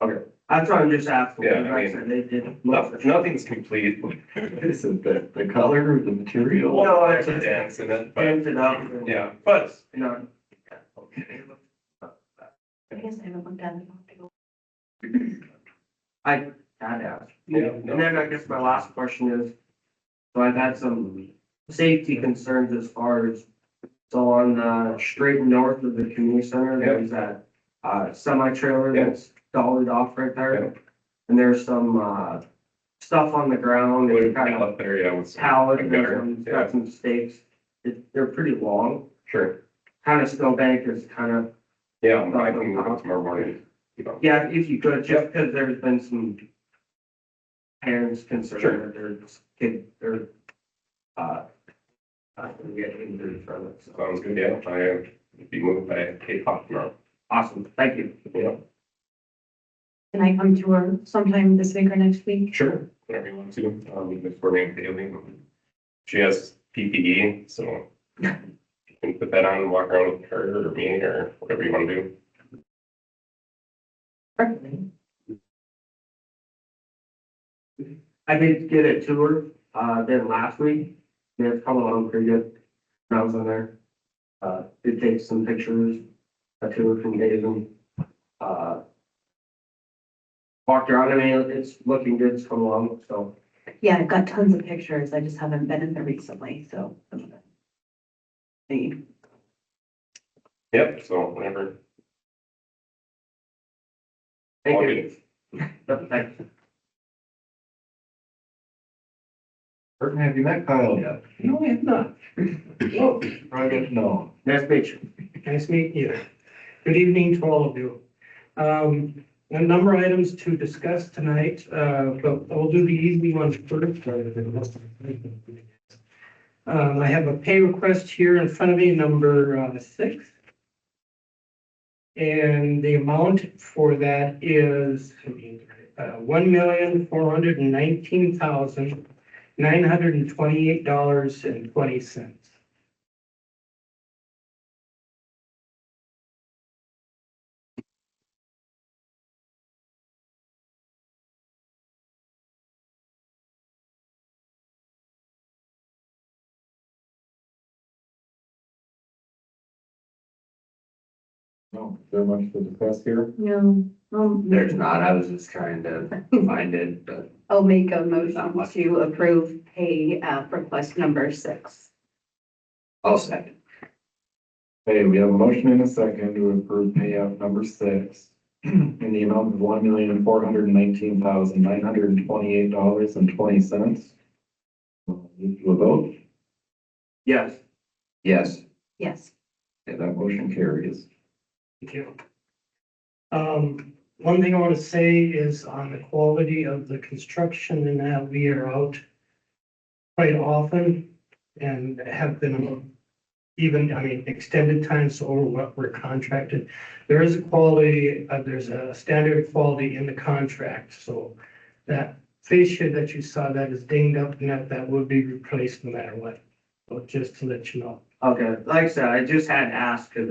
Okay. That's what I'm just asking. Yeah, I Like I mean, said, they did. Nothing's complete. Is it the color, the material? No, There's it's a dance in it, but painted up. And, yeah, but you know, I guess I haven't looked at it. I'd ask. yeah, And no, then I guess my last question is, so I've had some safety concerns as far as, so on straight north of the community center, there's that semi-trailer Yeah. that's dollied off right Yeah. there. And there's some stuff on the ground would and kind kind of up there, yeah, with some. pallet, a and gutter, it's yeah, got some stakes. They're pretty long, sure, kind of snowbank is kind of, yeah, I can look up tomorrow morning. yeah, if you could, just because there's been some parents concerned Sure. that their kid, their gonna get injured from it, so. Sounds good, yeah, I be moved by 8 o'clock tomorrow. Awesome, thank you. Yeah, Can I come to her sometime this week or next week? sure, whatever you want to, just coordinate daily. She has PPE, so you can put that on and walk around with her or me or whatever you want to do. Perfect. I did get a tour, then last week, and it's coming along pretty good. When I was in there. Did take some pictures, a tour from Dave and, walked around, I mean, it's looking good, it's coming along, so. Yeah, I've got tons of pictures. I just haven't been in there recently, so. Thank you. Yep, so whenever. Thank All you. good. Thanks. Burton, have you met Kyle yet? No, I have not. Oh, Probably no. Nice to meet you. nice meeting you. Good evening to all of you. A number of items to discuss tonight, but I'll do the easy ones first. I have a pay request here in front of me, number 6. And the amount for that is $1,419,928.20. No, is there much to discuss here? No, There's not, I was just trying to find it, but I'll make a Not motion much. to approve pay, request number 6. I'll second. Hey, we have a motion and a second to approve payout number 6 in the amount of $1,419,928.20. Move to a vote. Yes. Yes, Yes. Okay, that motion carries. Thank you. One thing I want to say is on the quality of the construction and that we are out quite often and have been even, extended times over what we're contracted. There is a quality, there's a standard quality in the contract, so that fascia that you saw that is dinged up and that will be replaced no matter what. So just to let you know. Okay, like I said, I just had to ask, cause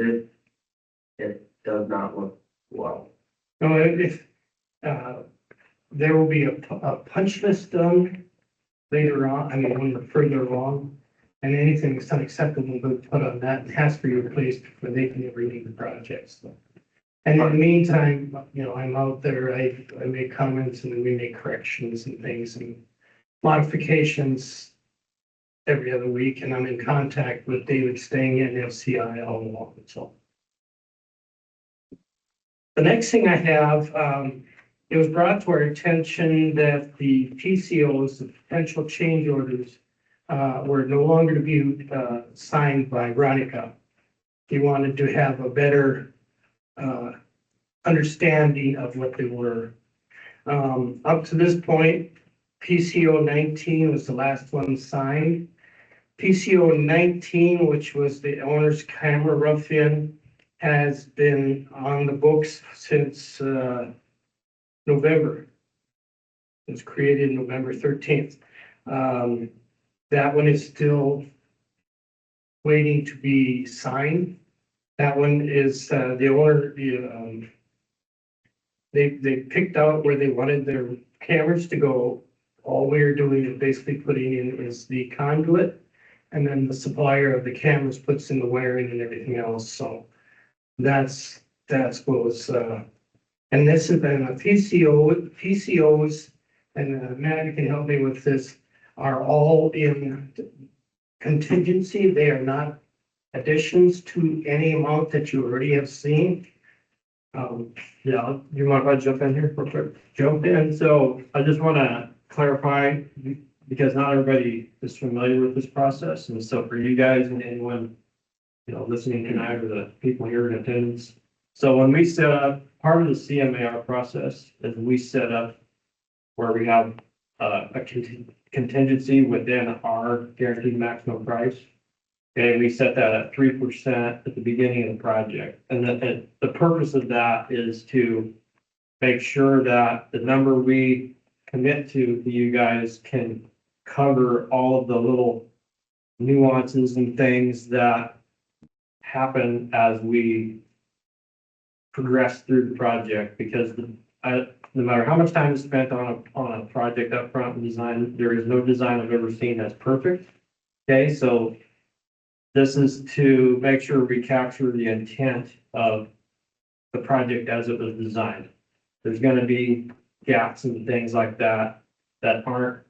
it does not look well. No, if, there will be a punch list done later on, when we're further along. And anything that's unacceptable will be put on that and has to be replaced before they can ever leave the project, so. And in the meantime, I'm out there, I make comments and we make corrections and things and modifications every other week, and I'm in contact with David Stang and FCI all along, so. The next thing I have, it was brought to our attention that the PCOs, the potential change orders, were no longer to be signed by Ronica. He wanted to have a better understanding of what they were. Up to this point, PCO 19 was the last one signed. PCO 19, which was the owner's camera rough-in, has been on the books since November. It was created November 13th. That one is still waiting to be signed. That one is the owner, they picked out where they wanted their cameras to go. All we're doing is basically putting in is the conduit. And then the supplier of the cameras puts in the wiring and everything else, so that's what was, and this has been a PCOs, and Matt, you can help me with this, are all in contingency. They are not additions to any amount that you already have seen. Yeah, you mind if I jump in here real quick? Jump in, so I just want to clarify, because not everybody is familiar with this process, and so for you guys and anyone, you know, listening tonight or the people here in attendance. So when we set up, part of the CMAR process is we set up where we have a contingency within our guaranteed maximum price. Okay, we set that at 3% at the beginning of the project. And the purpose of that is to make sure that the number we commit to you guys can cover all of the little nuances and things that happen as we progress through the project, because no matter how much time is spent on a project up front and design, there is no design I've ever seen that's perfect. Okay, so this is to make sure we capture the intent of the project as it was designed. There's going to be gaps and things like that that aren't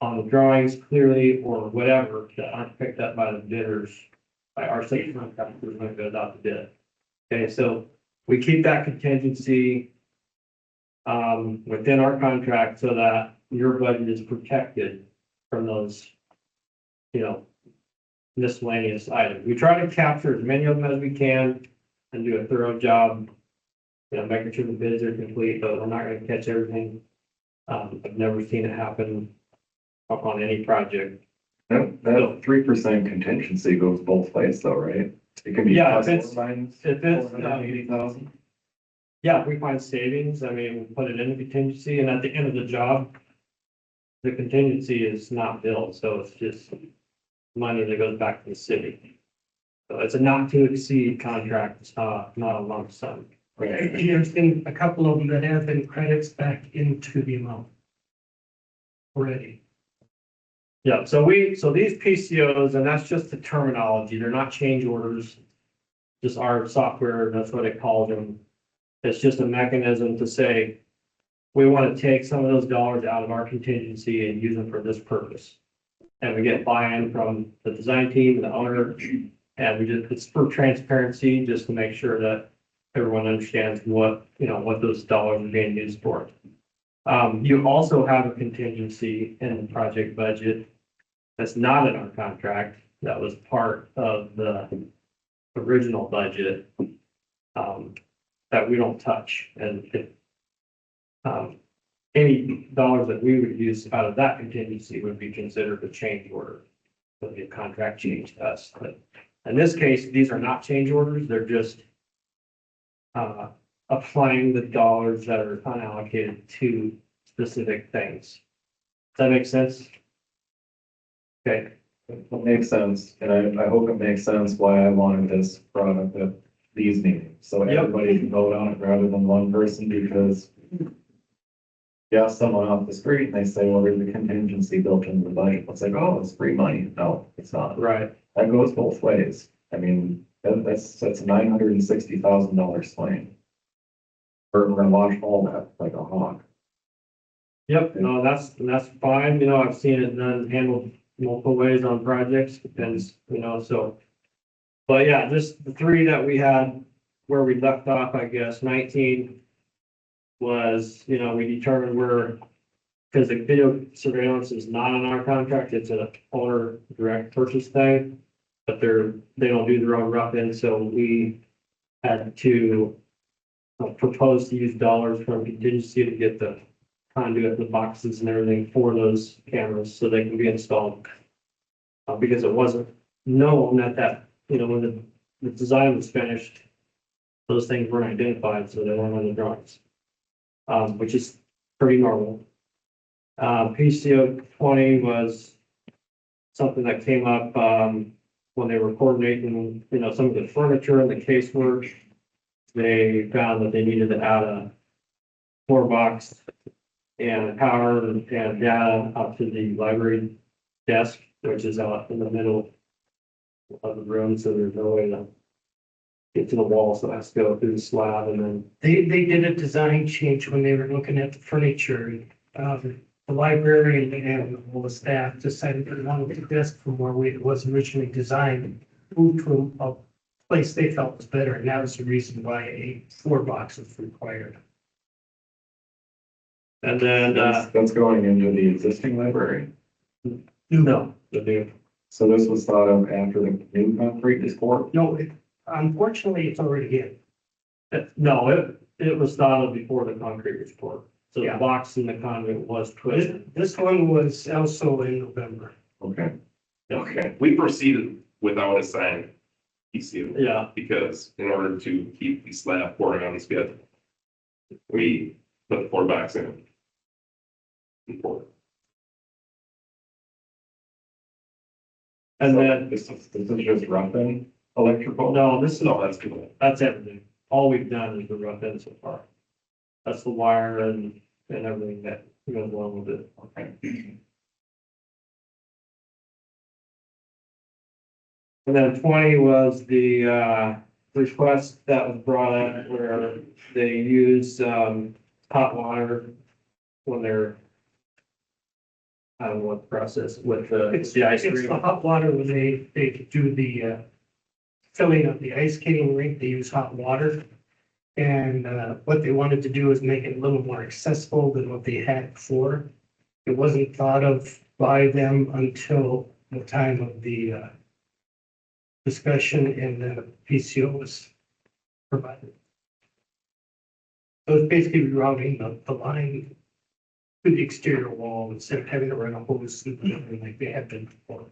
on the drawings clearly or whatever, that aren't picked up by the bidders, by our subcontractors when it goes out to bid. Okay, so we keep that contingency within our contract so that your budget is protected from those, you know, miscellaneous items. We try to capture as many of them as we can and do a thorough job, you know, making sure the bids are complete, but we're not going to catch everything. I've never seen it happen on any project. That 3% contingency goes both ways though, right? It can be Yeah, plus if it's- or minus if it's, 480,000. Yeah, if we find savings, I mean, we put it in the contingency, and at the end of the job, the contingency is not billed, so it's just money that goes back to the city. So it's a not to exceed contract, it's not a lump sum. And there's been a couple of them that have been credits back into the amount already. Yeah, so these PCOs, and that's just the terminology, they're not change orders. Just our software, that's what it calls them. It's just a mechanism to say, we want to take some of those dollars out of our contingency and use them for this purpose. And we get buy-in from the design team, the owner, and it's for transparency, just to make sure that everyone understands what those dollars are being used for. You also have a contingency in the project budget that's not in our contract, that was part of the original budget, that we don't touch. And any dollars that we would use out of that contingency would be considered a change order. It would be a contract change to us. But in this case, these are not change orders, they're just applying the dollars that are unallocated to specific things. Does that make sense? Okay. It makes sense, and I hope it makes sense why I wanted this brought up at these meetings, so Yep. everybody can vote on it rather than one person, because you ask someone off the street and they say, well, there's a contingency built into the budget. It's like, oh, it's free money. No, it's not. Right. That goes both ways. I mean, that's a $960,000 swing. We're gonna watch all that like a hawk. Yep, no, that's fine, you know, I've seen it done, handled multiple ways on projects, depends, you know, so. But yeah, just the three that we had where we left off, I guess, 19 was, you know, we determined because the video surveillance is not on our contract, it's an owner direct purchase thing. But they don't do their own rough-in, so we had to propose to use dollars from contingency to get the conduit, the boxes and everything for those cameras so they can be installed. Because it wasn't known that, you know, when the design was finished, those things weren't identified, so they weren't on the drawings. Which is pretty normal. PCO 20 was something that came up, when they were coordinating, you know, some of the furniture and the casework. They found that they needed to add floor box and power and data up to the library desk, which is out in the middle of the room, so there's no way to get to the wall, so it has to go through the slab and then. They did a design change when they were looking at the furniture. The library and all the staff decided they wanted the desk from where it was originally designed, moved to a place they felt was better, and that was the reason why a floor box was required. And then, That's going into the existing library. No, the new, So this was thought of after the new concrete is poured? no, unfortunately, it's already in. no, it was thought of before the concrete was poured. So the Yeah. box in the conduit was twisted. This one was also in November. Okay. Okay, we proceeded without a signed PCO Yeah, because in order to keep the slab pouring on the schedule, we put the floor box in. And poured. and So then, this is just roughing electrical? no, this is, No, that's good. that's everything. All we've done is the rough end so far. That's the wire and everything that goes along with it. Okay. And then 20 was the request that was brought up where they use hot water when they're, I don't know what the process with the ice It's the cream. hot water when they do the filling of the ice skating rink, they use hot water. And what they wanted to do is make it a little more accessible than what they had before. It wasn't thought of by them until the time of the discussion and the PCO was provided. So it's basically rerouting the line to the exterior wall instead of having to run a hose through the building like they had been before.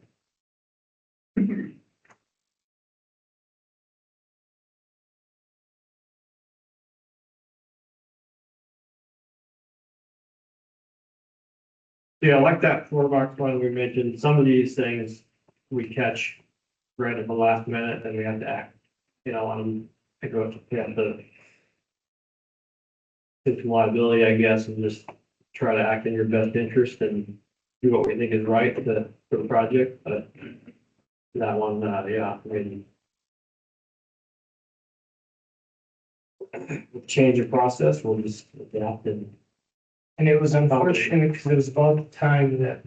Yeah, like that floor box one we mentioned, some of these things we catch right at the last minute and we have to act, on them. I go to, have to take some liability, I guess, and just try to act in your best interest and do what we think is right for the project, but that one, yeah, I mean, with change of process, we'll just adapt and. And it was unfortunate because it was about the time that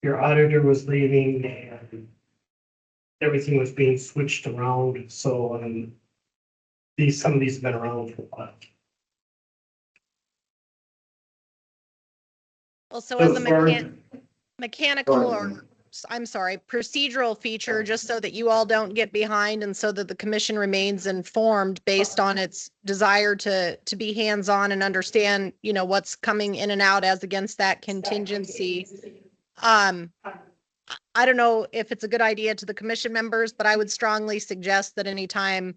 your auditor was leaving and everything was being switched around. So, some of these have been around for a while. Well, so as a as far as- mechanical or, I'm sorry, procedural feature, just so that you all don't get behind and so that the commission remains informed based on its desire to be hands-on and understand, what's coming in and out as against that contingency. I don't know if it's a good idea to the commission members, but I would strongly suggest that anytime,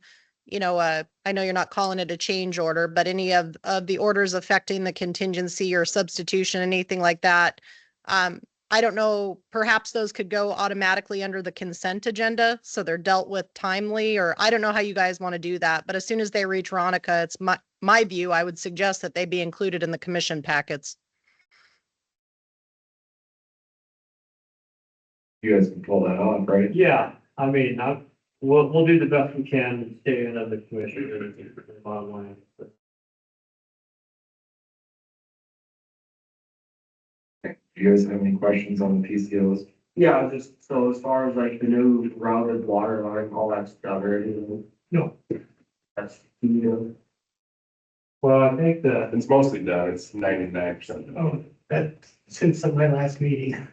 I know you're not calling it a change order, but any of the orders affecting the contingency or substitution, anything like that, I don't know, perhaps those could go automatically under the consent agenda, so they're dealt with timely, or I don't know how you guys want to do that, but as soon as they reach Ronica, it's my view, I would suggest that they be included in the commission packets. You guys can pull that off, right? Yeah, I mean, we'll do the best we can to stay in the commission, bottom line. But Do you guys have any questions on the PCOs? Yeah, just so as far as like the new routed water line, all that stuff, or anything. No. That's, Well, I think that, It's mostly done. It's 99% done. Oh, that, since my last meeting.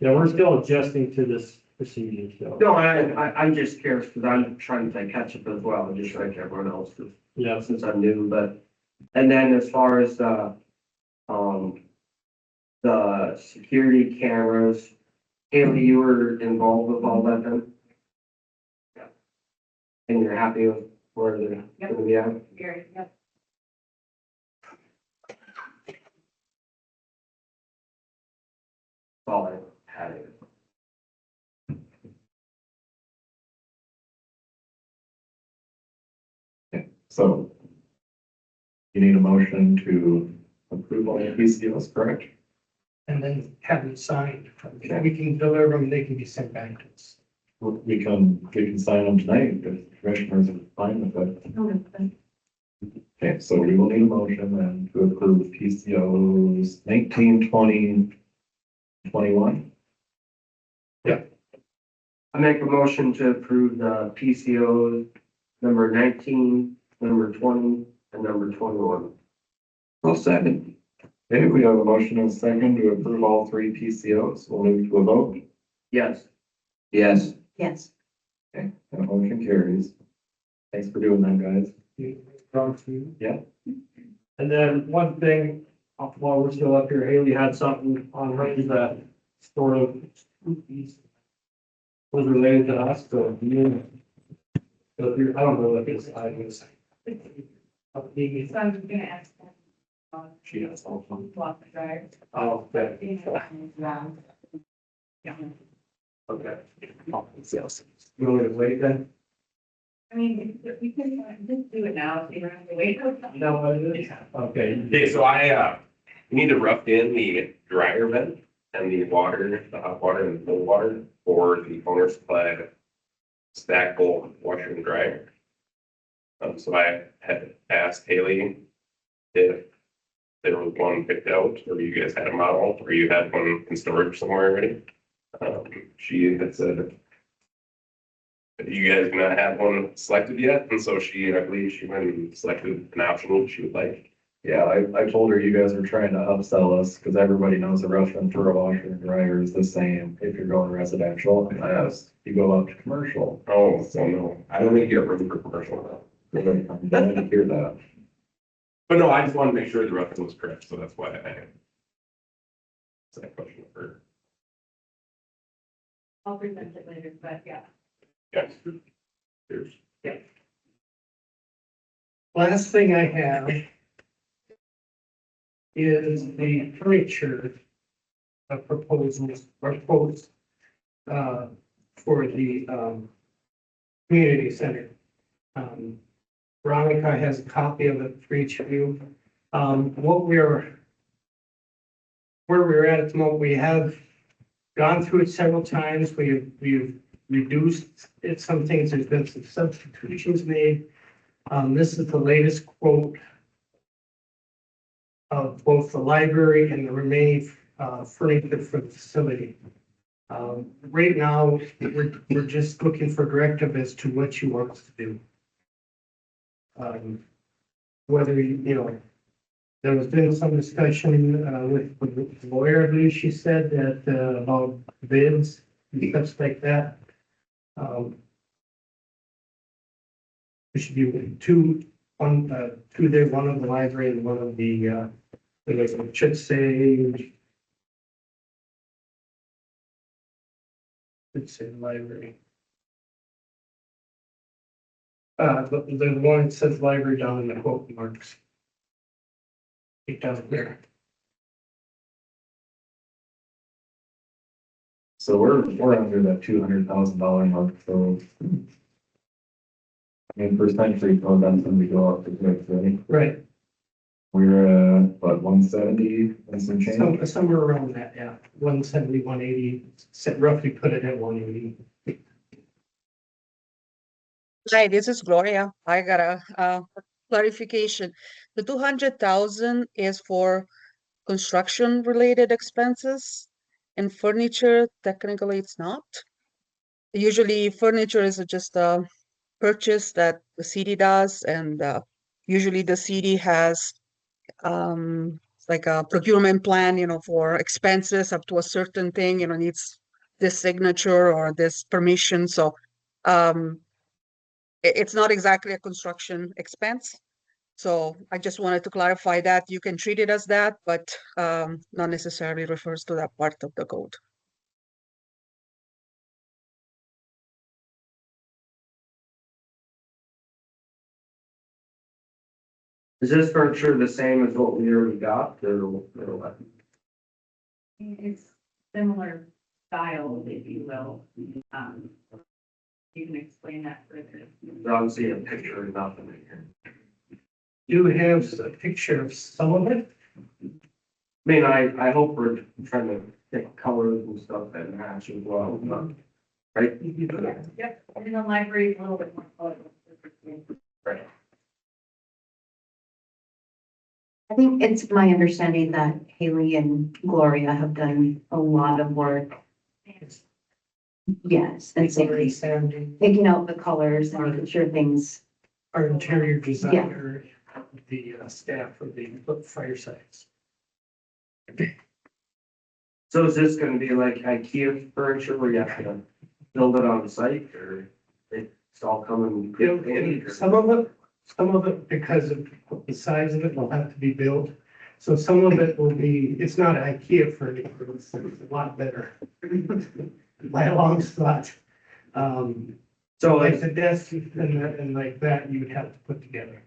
yeah, we're still adjusting to this procedure, so, no, I'm just curious because I'm trying to catch up as well, just like everyone else is. yeah. Since I'm new, but, and then as far as the security cameras, Haley, you were involved with all that then? Yeah. And you're happy with where they're gonna be at? Gary, yep. All I had. So you need a motion to the PCOs, correct? and then have them signed. We can deliver them, they can be sent back to us. We can sign them tonight if the commissioners are fine with it. Okay, so we will need a motion then to approve PCOs 19, 20, 21. I make a motion to approve the PCOs number 19, number 20, and number 21. I'll second. Okay, we have a motion and a second to approve all three PCOs. We'll move to a vote. Yes. Yes. Yes. Okay, that motion carries. Thanks for doing that, guys. Yeah. And then one thing, while we're still up here, Haley had something on her that sort of was related to us, so you. So I don't know if it's, I was. So I'm just gonna ask them. She has all fun. Walk the drive. Oh, okay. Yeah. Okay. You want me to wait then? I mean, we can just do it now, so you don't have to wait. No, what it is? Okay. Okay, so we need to rough in the dryer vent and the water, the hot water and the cold water for the owner supply stackable washer and dryer. So I had asked Haley if there was one picked out, or you guys had a model, or you had one in storage somewhere already. She had said you guys do not have one selected yet, and so I believe she went and selected an option she would like. Yeah, I told her you guys are trying to upsell us because everybody knows the rough and thorough washer and dryer is the same if you're going residential unless you go up to commercial. Oh, so no, I don't think you have room for commercial now. I'm glad to hear that. But no, I just wanted to make sure the reference was correct, so that's why I had that question for. I'll present it later, but yeah. Yes. There's. Last thing I have is the furniture proposals or quotes for the community center. Veronica has a copy of it for each of you. Where we're at the moment, we have gone through it several times. We've reduced it. Some things, there's been some substitutions made. This is the latest quote of both the library and the remaining furniture for the facility. Right now, we're just looking for directive as to what you want us to do. Whether, there has been some discussion with the lawyer, I believe she said that about bids and stuff like that. There should be two there, one of the library and one of the, it should say. Should say library. The one that says library down in the quote marks. It down there. So we're under that $200,000 mark, so. I mean, for Century Code, that's when we go up to the city. Right, We're what, 170 and some change? somewhere around that, yeah, 170, 180, roughly put it at 180. Hi, this is Gloria. I got a clarification. The 200,000 is for construction related expenses and furniture, technically it's not. Usually furniture is just a purchase that the city does, and usually the city has like a procurement plan, for expenses up to a certain thing, needs this signature or this permission. So it's not exactly a construction expense. So I just wanted to clarify that you can treat it as that, but not necessarily refers to that part of the code. Is this furniture the same as what we already got, or what? It's similar style, if you will. You can explain that further. There's obviously a picture of nothing in here. Do have a picture of some of it. mean, I hope we're trying to pick colors and stuff that match as well, right? Yep, and then the library is a little bit more colorful. Right. I think it's my understanding that Haley and Gloria have done a lot of work. Yes, and so picking out the colors and making sure things, Our interior designer, the staff for the firesides. So is this gonna be like IKEA furniture where you have to build it on site or it's all coming? Some of it, because of the size of it, will have to be built. So some of it will be, it's not IKEA furniture, it's a lot better. By a long shot. So Like it's, the desk and like that, you would have to put together.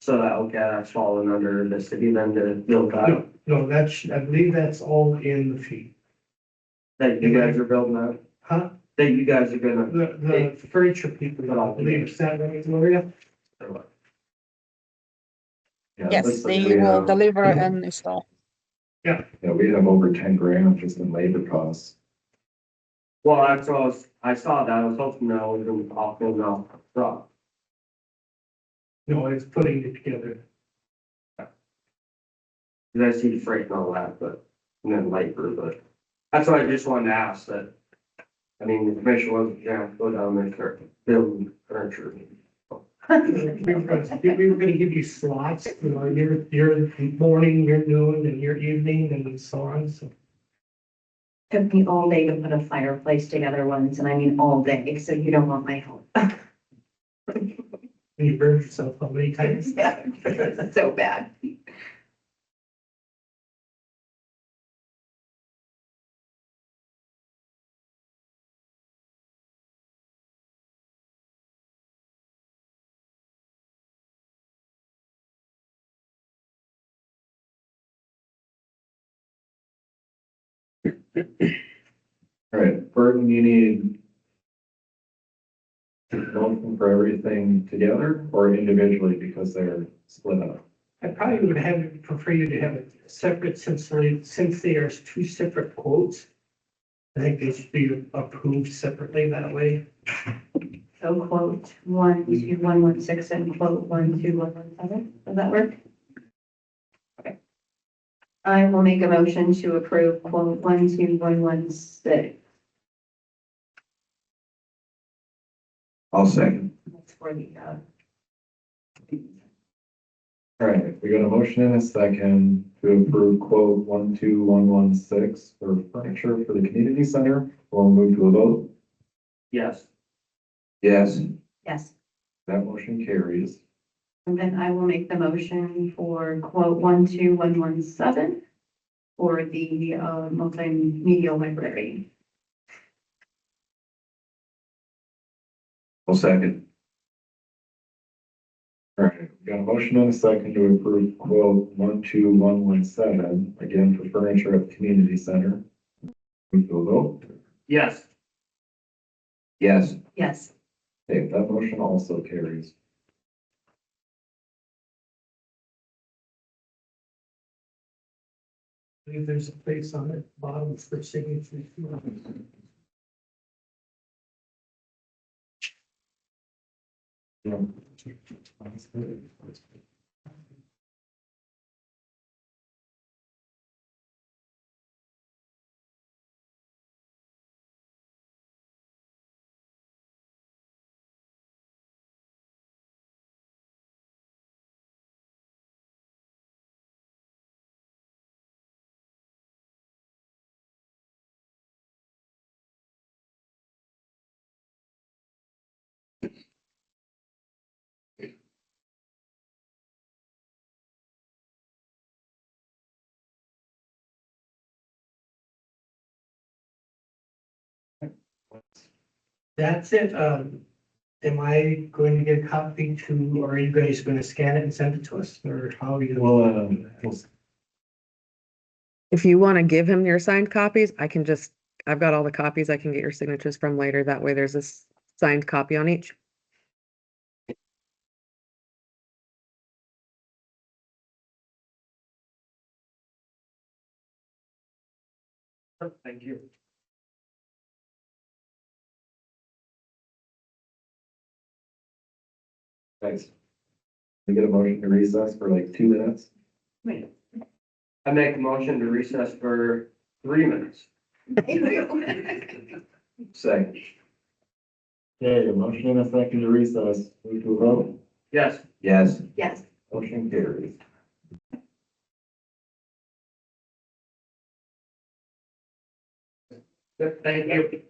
so that, okay, that's falling under the city then to build that, No, that's, I believe that's all in the fee. that you guys are building that, Huh? that you guys are gonna. The furniture people, I believe, is that right, Gloria? Yeah, Yes, this is- they we will have- deliver and install. Yeah, we have over 10 grand just in labor costs. Well, that's what I saw that, I was hoping that was gonna off and off truck. No, it's putting it together. Cause I see freight and all that, but, and then labor, but that's why I just wanted to ask that. I mean, the commission wasn't, yeah, go down there and start building furniture. We were gonna give you slots, you know, your morning, your noon, and your evening, and so on, so. took me all day to put a fireplace together once, and I mean all day, so you don't want my help. You burned yourself how many times? Yeah, it's so bad. All right, Burton, you need a motion for everything together or individually because they're split up? I probably would have, prefer you to have it separate since they are two separate quotes. I think they should be approved separately that way. So quote 12116 and quote 12117, does that work? Okay. I will make a motion to approve quote 12116. I'll second. That's for the, All right, we got a motion and a second to approve quote 12116 for furniture for the community center. We'll move to a vote. Yes. Yes. yes. That motion carries. And then I will make the motion for quote 12117 for the multimedia library. I'll second. All right, we got a motion and a second to approve quote 12117, again for furniture at the community center. Move to a vote. Yes. Yes. Yes. Okay, that motion also carries. I believe there's a place on the bottom for signature. That's it. Am I going to get a copy to, or are you guys going to scan it and send it to us, or how are you? Well, If you want to give him your signed copies, I've got all the copies I can get your signatures from later. That way there's a signed copy on each. Thank you. Thanks. We get a motion to recess for like 2 minutes. I make a motion to recess for 3 minutes. Second. Okay, a motion and a second to recess. Move to a vote. Yes. Yes. Yes. Motion carries. Thank you.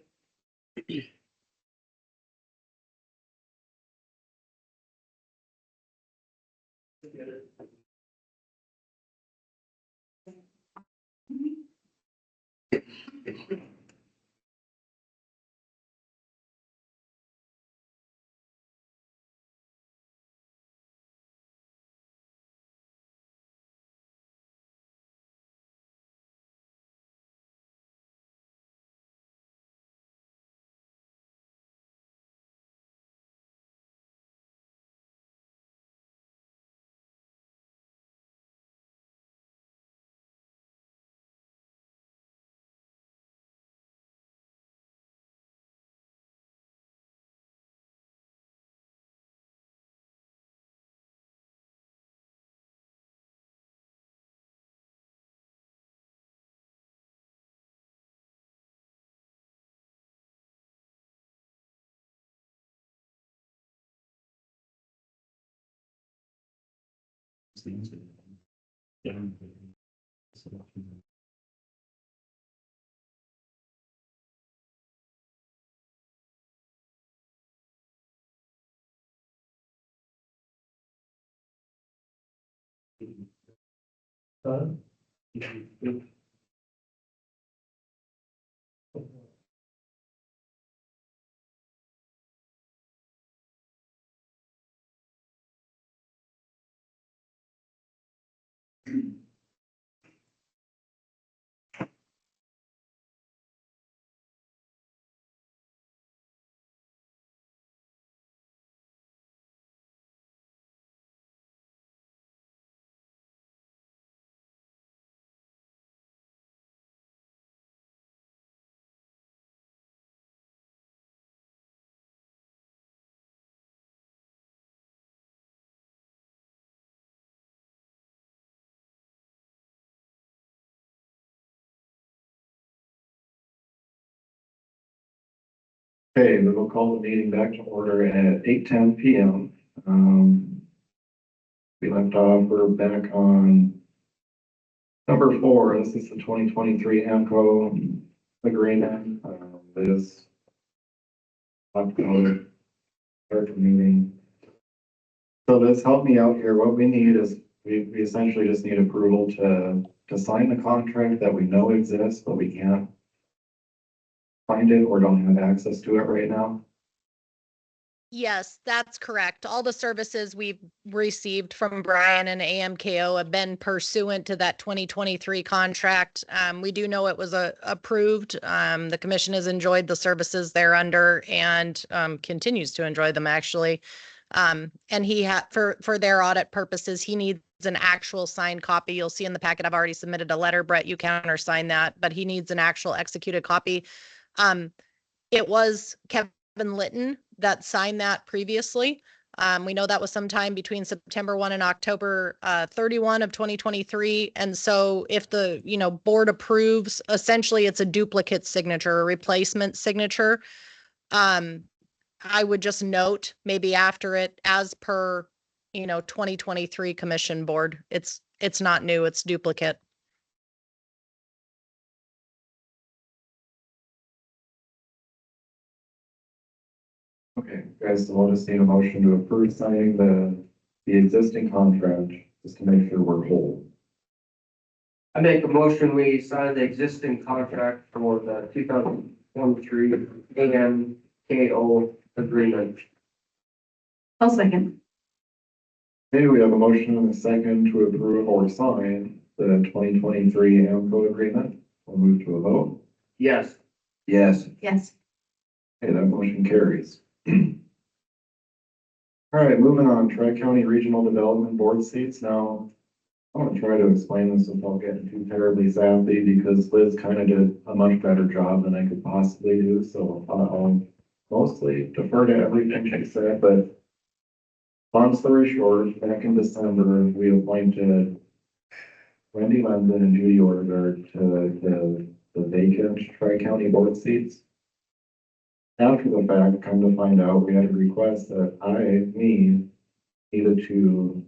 Okay, we will call the meeting back to order at 8:10 PM. We left off, we're back on number 4. This is the 2023 AMCO agreement. This October start the meeting. So this helped me out here. What we need is we essentially just need approval to sign the contract that we know exists, but we can't find it or don't have access to it right now. Yes, that's correct. All the services we've received from Brian and AMKO have been pursuant to that 2023 contract. We do know it was approved. The commission has enjoyed the services they're under and continues to enjoy them actually. And he had for their audit purposes, he needs an actual signed copy. You'll see in the packet, I've already submitted a letter. Brett, you countersign that, but he needs an actual executed copy. It was Kevin Litton that signed that previously. We know that was sometime between September 1 and October 31 of 2023. And so if the, board approves, essentially it's a duplicate signature, a replacement signature. I would just note maybe after it, as per, 2023 commission board, it's not new, it's duplicate. Okay, guys, so we'll just need a motion to approve signing the existing contract, just to make sure we're whole. I make a motion, we sign the existing contract for the 2023 AMKO agreement. I'll second. Okay, we have a motion and a second to approve or sign the 2023 AMCO agreement. We'll move to a vote. Yes. Yes. Yes. Okay, that motion carries. All right, moving on, Tri-County Regional Development Board seats. Now, I'm gonna try to explain this without getting too terribly sappy, because Liz kind of did a much better job than I could possibly do, so I'll mostly defer to everything she said, but long story short, back in December, we appointed Wendy London and Judy Orgard to the vacant Tri-County board seats. After the fact, come to find out, we had a request that needed to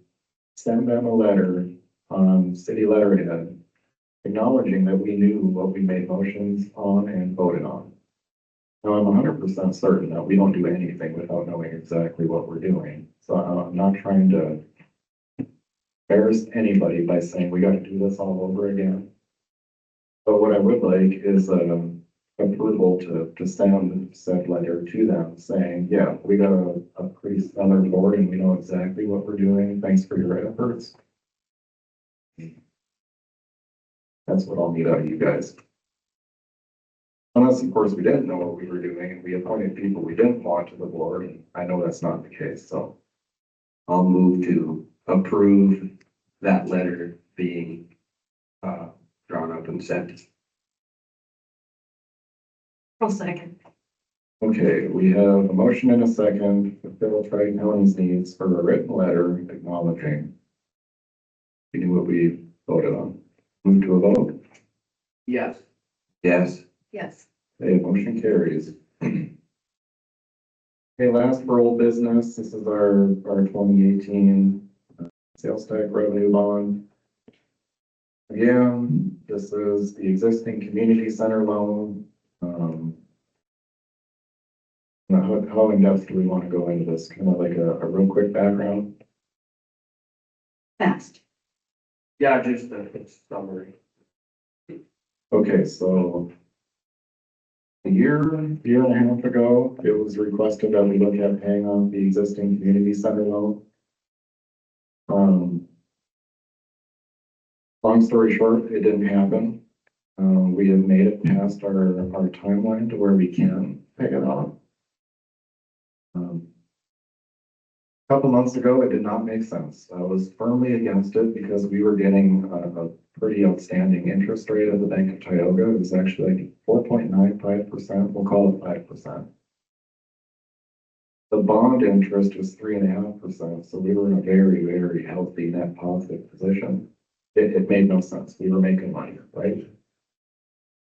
send them a letter on city letterhead acknowledging that we knew what we made motions on and voted on. Now, I'm 100% certain that we don't do anything without knowing exactly what we're doing. So I'm not trying to embarrass anybody by saying we got to do this all over again. But what I would like is approval to send said letter to them saying, yeah, we got a pretty stellar board and we know exactly what we're doing. Thanks for your efforts. That's what I'll need out of you guys. Unless, of course, we didn't know what we were doing and we appointed people we didn't want to the board, and I know that's not the case, so. I'll move to approve that letter being drawn up and sent. I'll second. Okay, we have a motion and a second to fill Tri-County's needs for a written letter acknowledging we knew what we voted on. Move to a vote. Yes. Yes. Yes. Okay, motion carries. Okay, last for old business, this is our 2018 sales tax revenue bond. Again, this is the existing community center loan. How in depth do we want to go into this? Kind of like a real quick background? Fast. Yeah, just a summary. Okay, so a year and a half ago, it was requested that we look at paying off the existing community center loan. Long story short, it didn't happen. We have made it past our timeline to where we can pay it off. A couple months ago, it did not make sense. I was firmly against it because we were getting a pretty outstanding interest rate at the Bank of Tioga. It was actually like 4.95%. We'll call it 5%. The bond interest was 3.5%. So we were in a very, very healthy net positive position. It made no sense. We were making money, right?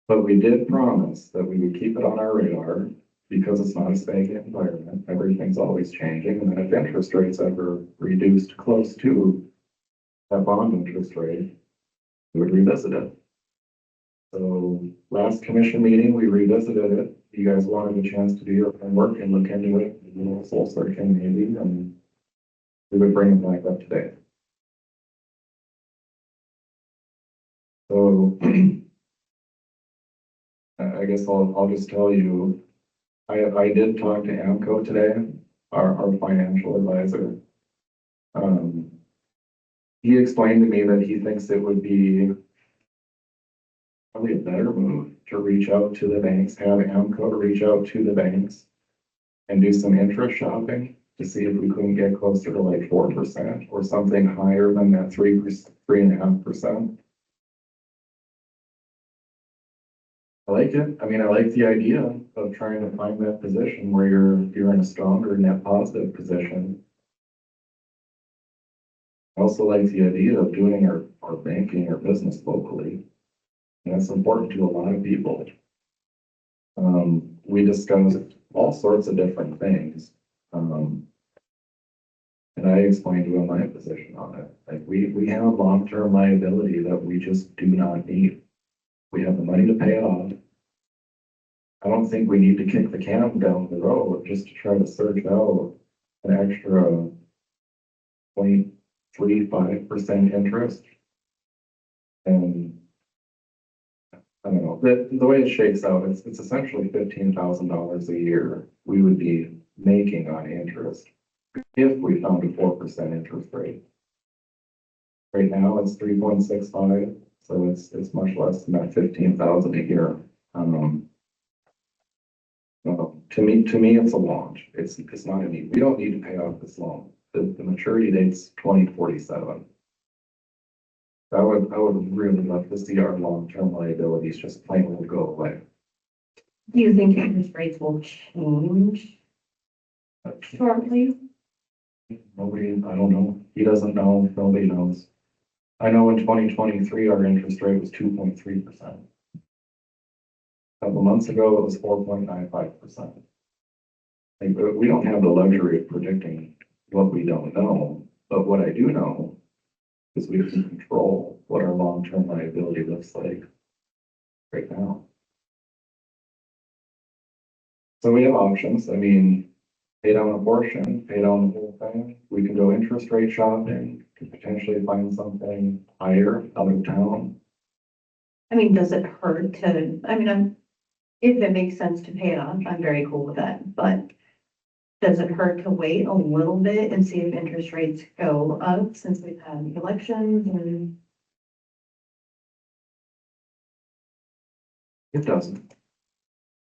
But we did promise that we would keep it on our radar because it's not a stagnant environment. Everything's always changing. And then if interest rates ever reduced close to that bond interest rate, we would revisit it. So last commission meeting, we revisited it. You guys wanted a chance to do your homework and look into it, soul searching maybe, and we would bring it back up today. So I guess I'll just tell you, I did talk to AMCO today, our financial advisor. He explained to me that he thinks it would be probably a better move to reach out to the banks, have AMCO reach out to the banks and do some interest shopping to see if we couldn't get closer to like 4% or something higher than that 3.5%. I like it. I mean, I like the idea of trying to find that position where you're in a stronger net positive position. I also like the idea of doing our banking or business locally. And that's important to a lot of people. We discussed all sorts of different things. And I explained to him my position on it. Like we have long-term liability that we just do not need. We have the money to pay it off. I don't think we need to kick the can down the road just to try to search out an extra 0.35% interest. And I don't know, the way it shakes out, it's essentially $15,000 a year we would be making on interest if we found a 4% interest rate. Right now it's 3.65, so it's much less than that 15,000 a year. To me, it's a launch. It's not a need. We don't need to pay off this loan. The maturity date's 2047. I would really love to see our long-term liabilities just plain old go away. Do you think interest rates will change shortly? Nobody, I don't know. He doesn't know, nobody knows. I know in 2023, our interest rate was 2.3%. A couple months ago, it was 4.95%. Like, we don't have the luxury of predicting what we don't know, but what I do know is we can control what our long-term liability looks like right now. So we have options. I mean, pay down a portion, pay down the whole thing. We can go interest rate shopping, could potentially find something higher out of town. I mean, does it hurt to, I mean, if it makes sense to pay it off, I'm very cool with that, but does it hurt to wait a little bit and see if interest rates go up since we've had elections and? It doesn't.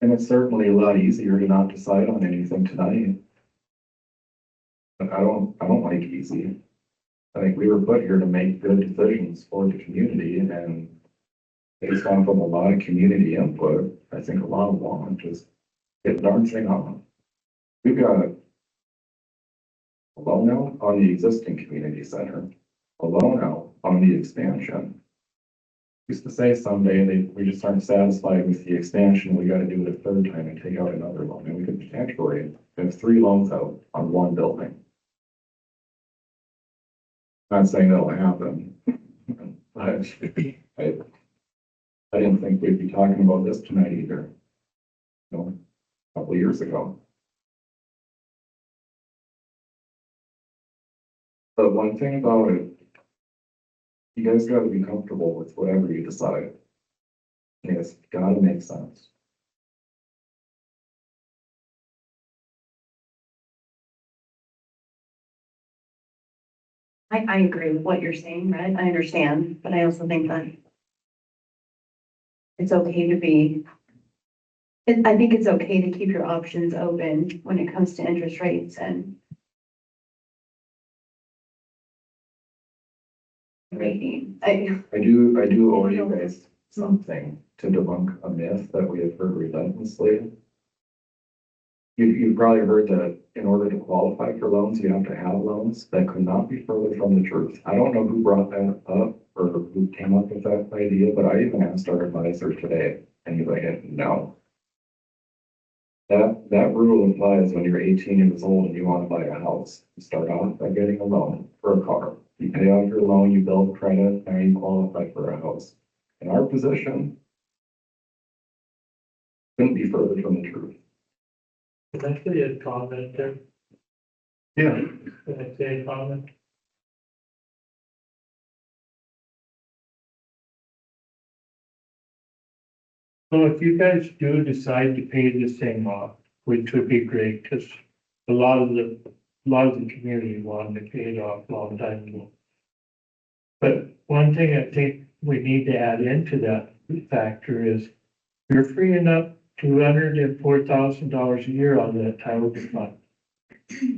And it's certainly a lot easier to not decide on anything tonight. But I don't like easy. I think we were put here to make good decisions for the community, and based off of a lot of community input, I think a lot of want to just get the darn thing on. We've got a loan out on the existing community center, a loan out on the expansion. Used to say someday we just aren't satisfied with the expansion, we gotta do it a third time and take out another loan, and we could potentially have 3 loans out on one building. Not saying that'll happen, but I didn't think we'd be talking about this tonight either. You know, a couple of years ago. But one thing about it, you guys gotta be comfortable with whatever you decide. It's gotta make sense. I agree with what you're saying, Red. I understand, but I also think that it's okay to be, I think it's okay to keep your options open when it comes to interest rates and rating. I do owe you guys something to debunk a myth that we have heard relentlessly. You've probably heard that in order to qualify for loans, you have to have loans. That could not be further from the truth. I don't know who brought that up or who came up with that idea, but I even asked our advisor today, and he's like, no. That rule applies when you're 18 years old and you want to buy a house. You start off by getting a loan for a car. You pay off your loan, you build credit, and you qualify for a house. In our position, couldn't be further from the truth. Can I say a comment there? Yeah. Can I say a comment? So if you guys do decide to pay this thing off, which would be great, because a lot of the community wanted to pay it off a long time ago. But one thing I think we need to add into that factor is you're freeing up $204,000 a year on that Tioga fund,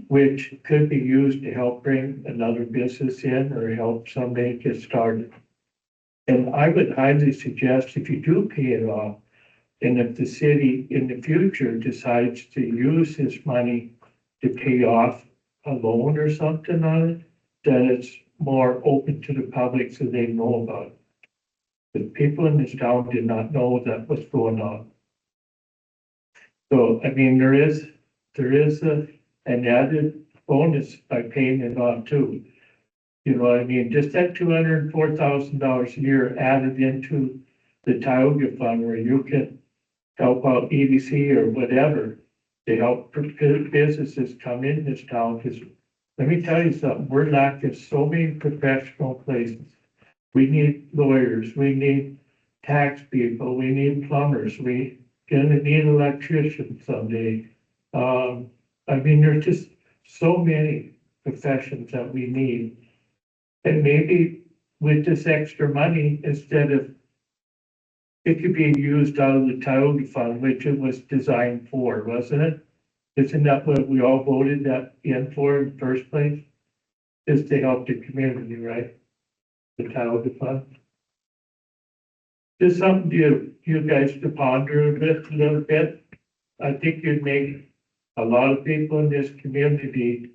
which could be used to help bring another business in or help somebody get started. And I would highly suggest if you do pay it off, and if the city in the future decides to use this money to pay off a loan or something on it, that it's more open to the public so they know about it. The people in this town did not know that was going on. So, I mean, there is an added bonus by paying it off too. You know what I mean? Just that $204,000 a year added into the Tioga fund where you can help out EDC or whatever to help businesses come in this town. Because let me tell you something, we're lacking so many professional places. We need lawyers, we need tax people, we need plumbers, we gonna need electricians someday. I mean, there's just so many professions that we need. And maybe with this extra money, instead of, it could be used out of the Tioga fund, which it was designed for, wasn't it? Isn't that what we all voted that in for in the first place? Is to help the community, right? the Tioga Fund. Just something you guys to ponder a little bit. I think you'd make a lot of people in this community,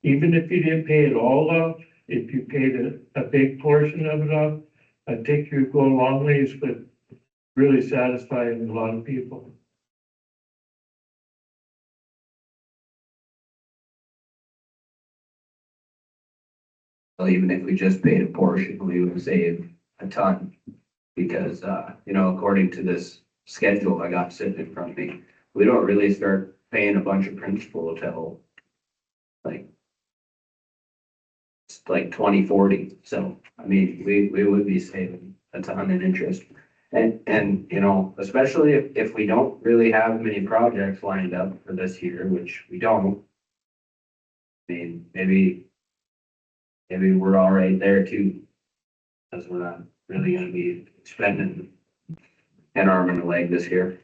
even if you didn't pay it all off, if you paid a big portion of it off, I think you'd go a long ways with really satisfying a lot of people. Well, even if we just paid a portion, we would save a ton. Because, according to this schedule I got sitting in front of me, we don't really start paying a bunch of principal till like, it's like 2040. So, I mean, we would be saving a ton in interest. And, especially if we don't really have many projects lined up for this year, which we don't. I mean, maybe we're all right there too. Because we're not really gonna be spending an arm and a leg this year.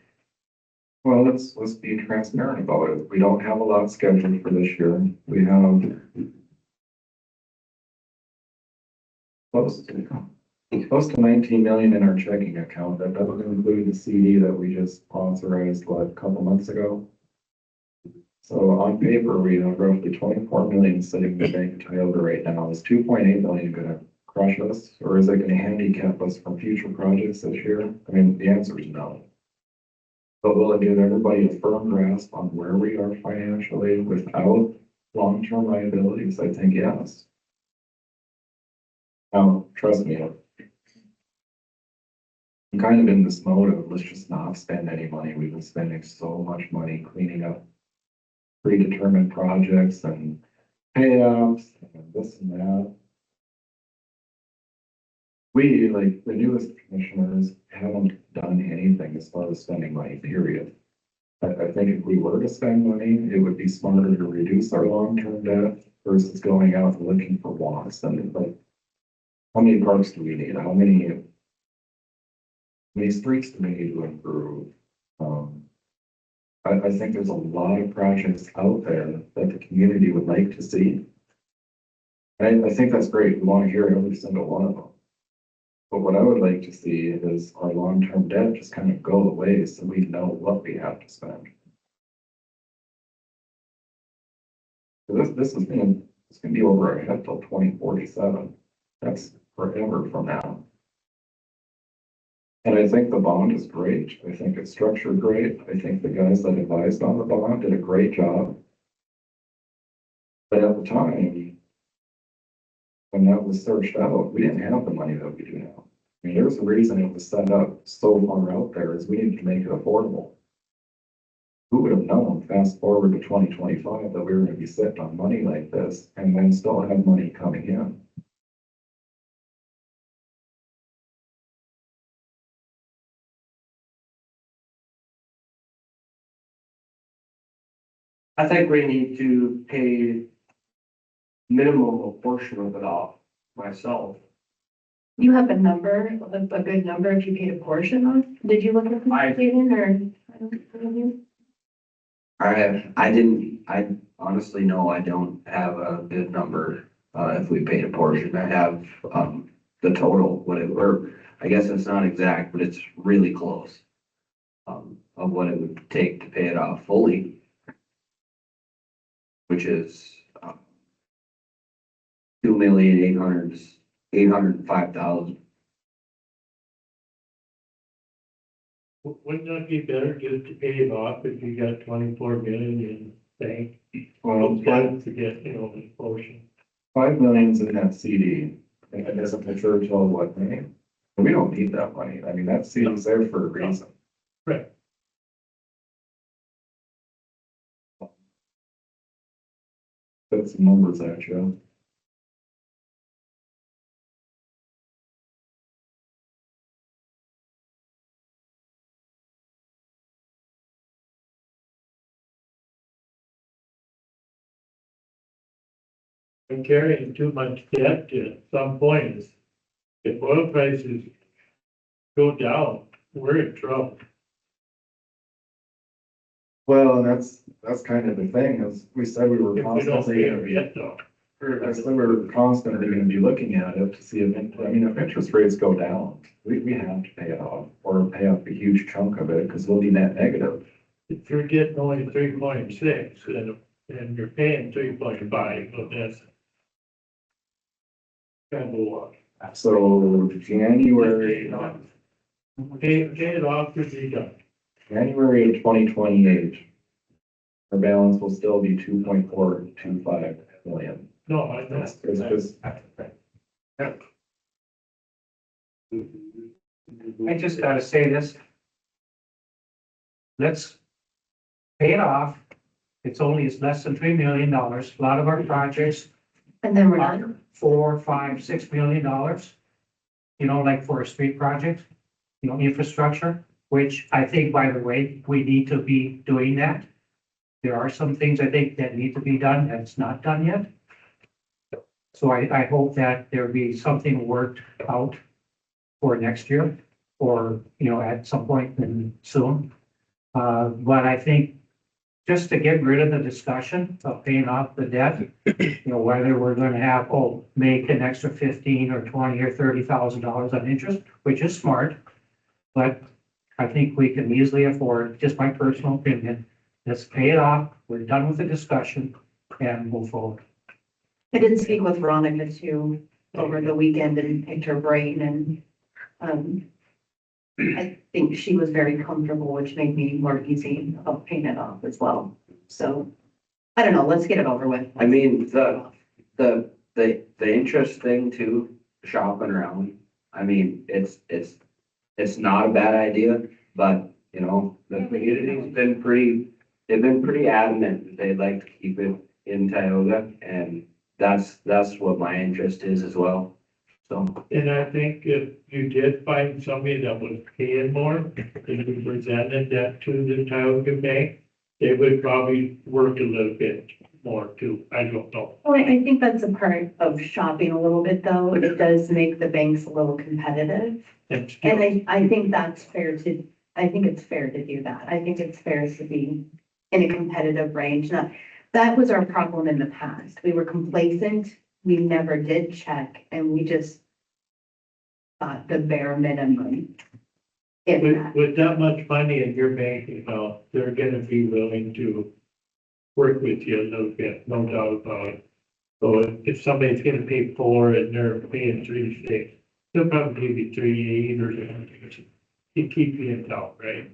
Well, let's be transparent about it. We don't have a lot scheduled for this year. We have close to 19 million in our checking account. That doesn't include the CD that we just authorized, a couple months ago. So on paper, we have roughly 24 million sitting in the bank of Tioga right now. Is 2.8 million gonna crush us, or is it gonna handicap us from future projects this year? I mean, the answer is no. But will it give everybody a firm grasp on where we are financially without long-term liabilities? I think yes. Now, trust me, I'm kind of in this mode of let's just not spend any money. We've been spending so much money cleaning up predetermined projects and payoffs and this and that. We, like the newest commissioners, haven't done anything as far as spending money, period. I think if we were to spend money, it would be smarter to reduce our long-term debt versus going out and looking for wants. And like, how many parks do we need? How many streets do we need to improve? I think there's a lot of projects out there that the community would like to see. And I think that's great. We want to hear every single one of them. But what I would like to see is our long-term debt just kind of go away so we know what we have to spend. This is gonna be over our head till 2047. That's forever from now. And I think the bond is great. I think it's structured great. I think the guys that advised on the bond did a great job. But at the time, when that was searched out, we didn't have the money that we do now. I mean, there's a reason it was set up so far out there is we needed to make it affordable. Who would have known, fast forward to 2025, that we were going to be sitting on money like this and then still have money coming in? I think we need to pay minimum a portion of it off myself. You have a number, a good number if you paid a portion of? Did you look at the statement or? I honestly know I don't have a good number, if we paid a portion. I have, the total, whatever, I guess it's not exact, but it's really close. Of what it would take to pay it off fully. Which is, 2,805,000. Wouldn't that be better just to pay it off if you got 24 million in bank? Well, To get, the portion. 5 million's in that CD. And it doesn't mature till what, May? We don't need that money. I mean, that CD's there for a reason. Right. Put some numbers at you. And carrying too much debt at some point is, if oil prices go down, we're in trouble. Well, and that's kind of the thing, is we said we were If we don't pay our constantly, debt off. We're constantly gonna be looking at it to see if, if interest rates go down, we have to pay it off or pay off a huge chunk of it because we'll be net negative. If you're getting only 3.6 and you're paying 3.5, well, that's kind of a lot. So January Pay it off to be done. of 2028, our balance will still be 2.425 million. No, I know. It's just, I just gotta say this. Let's pay it off. It's less than $3 million. A lot of our projects And then we're are done. $4, $5, $6 million. You know, like for a street project, infrastructure, which I think, by the way, we need to be doing that. There are some things I think that need to be done that's not done yet. So I hope that there be something worked out for next year or, at some point soon. But I think just to get rid of the discussion of paying off the debt, whether we're going to have, make an extra 15 or 20 or $30,000 on interest, which is smart. But I think we can easily afford, just my personal opinion, let's pay it off. We're done with the discussion and move forward. I did speak with Veronica too over the weekend and picked her brain and I think she was very comfortable, which made me more easy about paying it off as well. So I don't know, let's get it over with. I mean, the interest thing too, shopping around. I mean, it's not a bad idea, but the community's they've been pretty adamant that they'd like to keep it in Tioga, and that's what my interest is as well. So, And I think if you did find somebody that was paying more, and you presented that to the Tioga Bank, they would probably work a little bit more too. I don't know. Well, I think that's a part of shopping a little bit though. It does make the banks a little competitive. And still, And I think that's fair I think it's fair to do that. I think it's fair to be in a competitive range. Now, that was our problem in the past. We were complacent. We never did check and we just thought the bare minimum. If that. with that much money in your bank account, they're gonna be willing to work with you a little bit, no doubt about it. So if somebody's gonna pay 4 and they're paying 3.6, they'll probably give you 3.8 or something to keep you in town, right?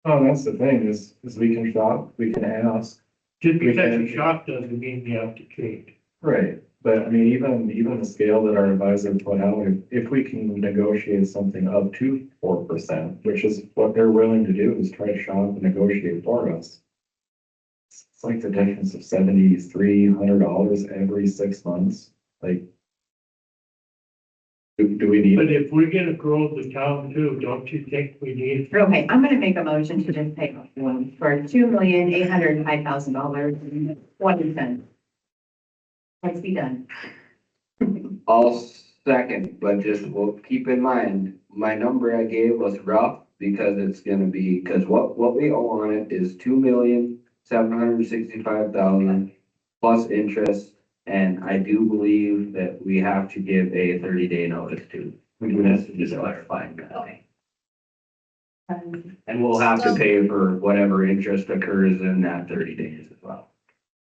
oh, that's the thing is we can shop, we can ask. Just because you shop doesn't mean you have to change. Right, but even the scale that our advisor put out, if we can negotiate something up to 4%, which is what they're willing to do, is try to shop and negotiate for us. It's like the difference of $7,300 every 6 months, like. Do we need? But if we're gonna grow the town too, don't you think we need? Okay, I'm gonna make a motion to just pay off one for $2,805,000 and 20 cents. Let's be done. I'll second, but we'll keep in mind, my number I gave was rough because it's gonna be, because what we owe on it is $2,765,000 plus interest. And I do believe that we have to give a 30-day notice too. We do have to just clarify that. Okay. And we'll have to pay for whatever interest occurs in that 30 days as well.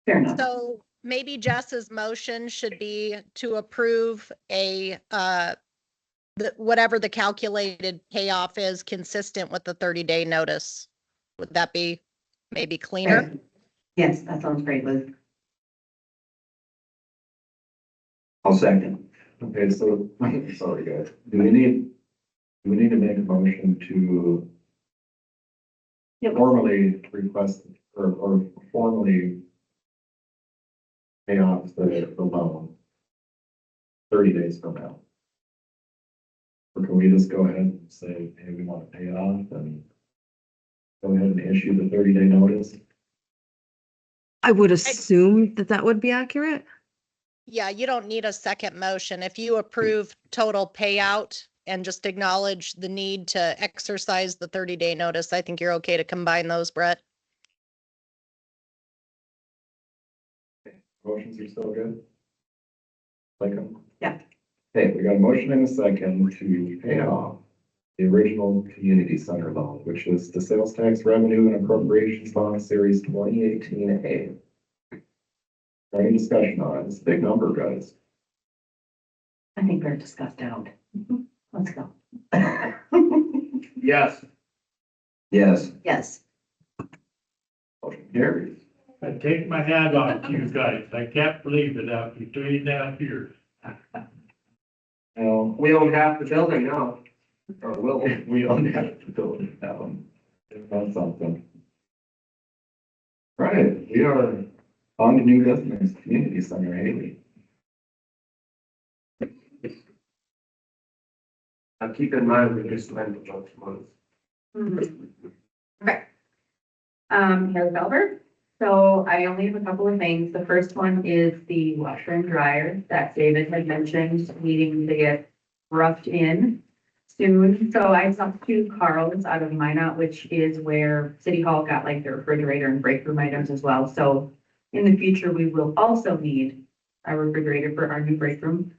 Fair enough. So maybe Jess's motion should be to approve whatever the calculated payoff is consistent with the 30-day notice. Would that be maybe cleaner? Yes, that sounds great, Liz. I'll second. Okay, so, sorry guys, do we need to make a motion to Yep. formally request or formally pay off the loan 30 days from now? Or can we just go ahead and say, hey, we want to pay it off and go ahead and issue the 30-day notice? I would assume that would be accurate. Yeah, you don't need a second motion. If you approve total payout and just acknowledge the need to exercise the 30-day notice, I think you're okay to combine those, Brett. Motions are still good? Like, Yeah. okay, we got a motion and a second to pay off the original community center loan, which is the sales tax revenue and appropriations bond series 2018A. Any discussion on it? It's a big number, guys. I think we're discussed out. Let's go. Yes. Yes. Yes. Motion carries. I take my hat off to you guys. I can't believe it after 3.5 years. Now, We own half the building now. Or will. we don't have to build it down. That's something. Right, we are on to new business, community center, Haley. Keep in mind, we just went a bunch of months. Okay. Haley Felber. So I only have a couple of things. The first one is the washer and dryer that David had mentioned needing to get roughed in soon. So I talked to Carl's out of Minot, which is where City Hall got like their refrigerator and break room items as well. So in the future, we will also need a refrigerator for our new break room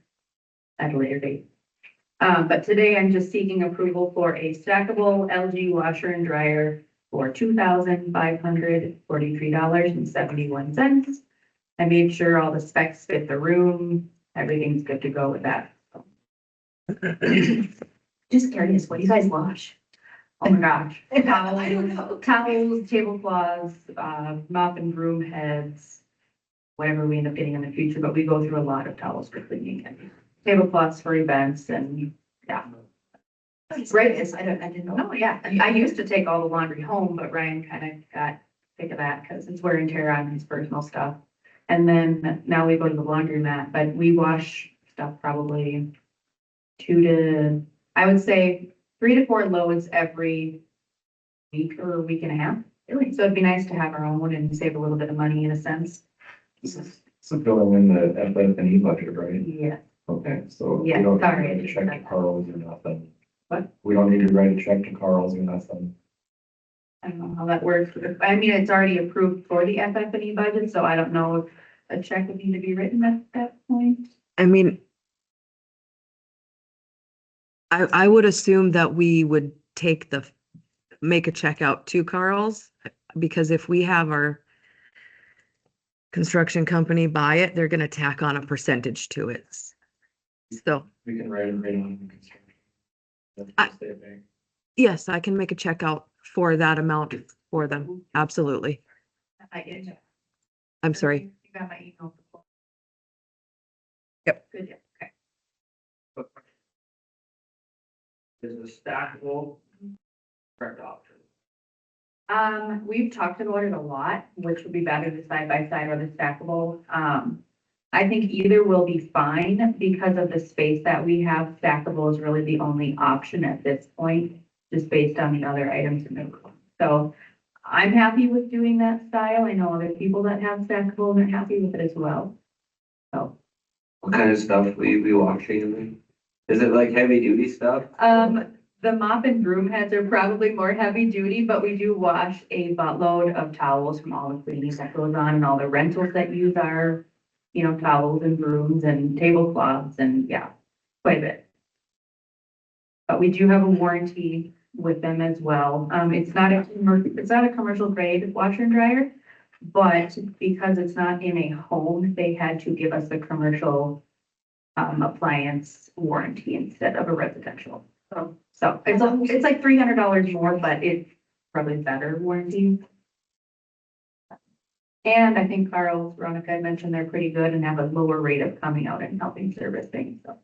at a later date. But today I'm just seeking approval for a stackable LG washer and dryer for $2,543.71. I made sure all the specs fit the room. Everything's good to go with that. Just curious, what do you guys wash? Oh my gosh. I don't know. Towels, tablecloths, mop and broom heads, whatever we end up getting in the future, but we go through a lot of towels for cleaning and tablecloths for events and, yeah. Right, I didn't know. Oh, yeah. I used to take all the laundry home, but Ryan kind of got sick of that because it's wear and tear on his personal stuff. And then now we go to the laundromat, but we wash stuff probably I would say 3 to 4 loads every week or week and a half. So it'd be nice to have our own and save a little bit of money in a sense. This is going in the FF&E budget, right? Yeah. Okay, so we Yeah, don't sorry, I need to didn't check know to that. Carl's or nothing. What? We don't need to write a check to Carl's or nothing. I don't know how that works. I mean, it's already approved for the FF&E budget, so I don't know if a check would need to be written at that point. I mean, I would assume that we would make a check out to Carl's, because if we have our construction company buy it, they're gonna tack on a percentage to it. So, We can write it right on the construction. That's I- just a bank. yes, I can make a check out for that amount for them. Absolutely. I get it. I'm sorry. You got my email. Yep. Good, yeah, okay. Is the stackable correct option? We've talked about it a lot, which would be better, the side by side or the stackable. I think either will be fine because of the space that we have. Stackable is really the only option at this point, just based on the other items in the room. So I'm happy with doing that style. I know other people that have stackable and they're happy with it as well. So, What kind of stuff we washing? Is it like heavy duty stuff? the mop and broom heads are probably more heavy duty, but we do wash a buttload of towels from all the cleaning that goes on and all the rentals that use our, towels and brooms and tablecloths and yeah, quite a bit. But we do have a warranty with them as well. It's not a commercial grade washer and dryer, but because it's not in a home, they had to give us a commercial appliance warranty instead of a residential. So it's like $300 more, but it's probably better warranty. And I think Carl, Veronica mentioned they're pretty good and have a lower rate of coming out and helping service things. So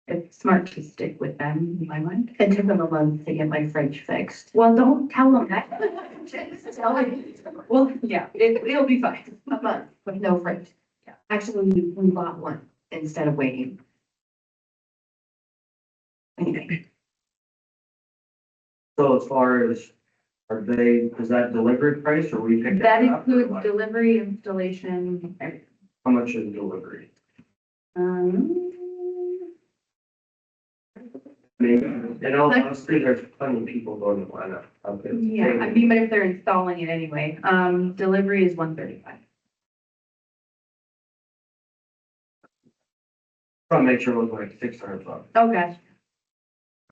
it's smart to stick with them in my mind. It took them a month to get my fridge fixed. Well, don't tell them that. Well, yeah, it'll be fine. A month with no fridge. Yeah. Actually, we bought one instead of waiting. Anyway, So as far as, is that delivered price or we pick That it up? or includes what? delivery, installation, everything. How much is delivery? Um, I mean, in all honesty, there's plenty of people going to line up. yeah, I mean, but if they're installing it anyway, delivery is $135. Trying to make sure it was like 600 bucks. Oh, gosh.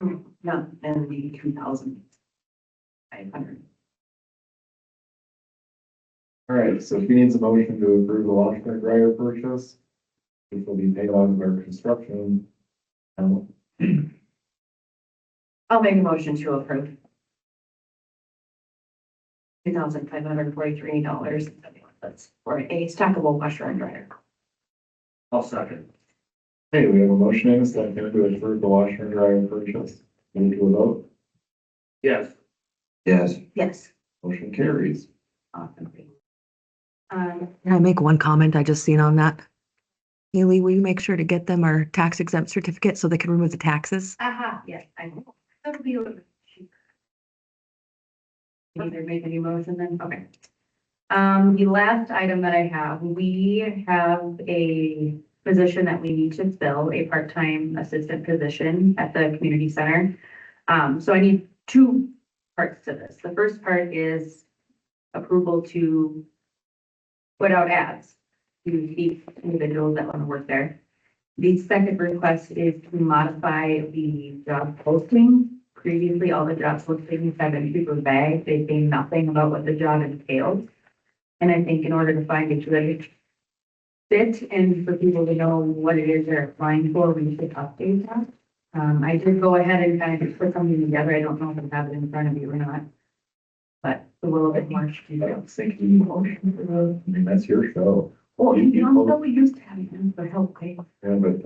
No, and the 2,500. All right, so he needs a motion to approve the washer and dryer purchase, which will be paid out of our construction. I'll make a motion to approve. $2,543 For a stackable washer and dryer. I'll second. Hey, we have a motion and a second to approve the washer and dryer purchase. Move to a vote. Yes. Yes. Yes. Motion carries. Awesome. Can I make one comment I just seen on that? Haley, will you make sure to get them our tax exempt certificate so they can remove the taxes? Aha, yes, I know. That'll be a little bit cheaper. Either make a new motion then, okay. The last item that I have, we have a position that we need to fill, a part-time assistant position at the community center. So I need two parts to this. The first part is approval to put out ads to seek individuals that want to work there. The second request is to modify the job posting. Previously, all the job postings have been super vague. They say nothing about what the job entails. And I think in order to find a good fit and for people to know what it is they're applying for, we should update that. I did go ahead and kind of just put something together. I don't know if you have it in front of you or not. But a little bit more. I don't think you need a motion for that. I mean, that's your show. Well, You- you know, we used to have it for help, okay? Yeah, but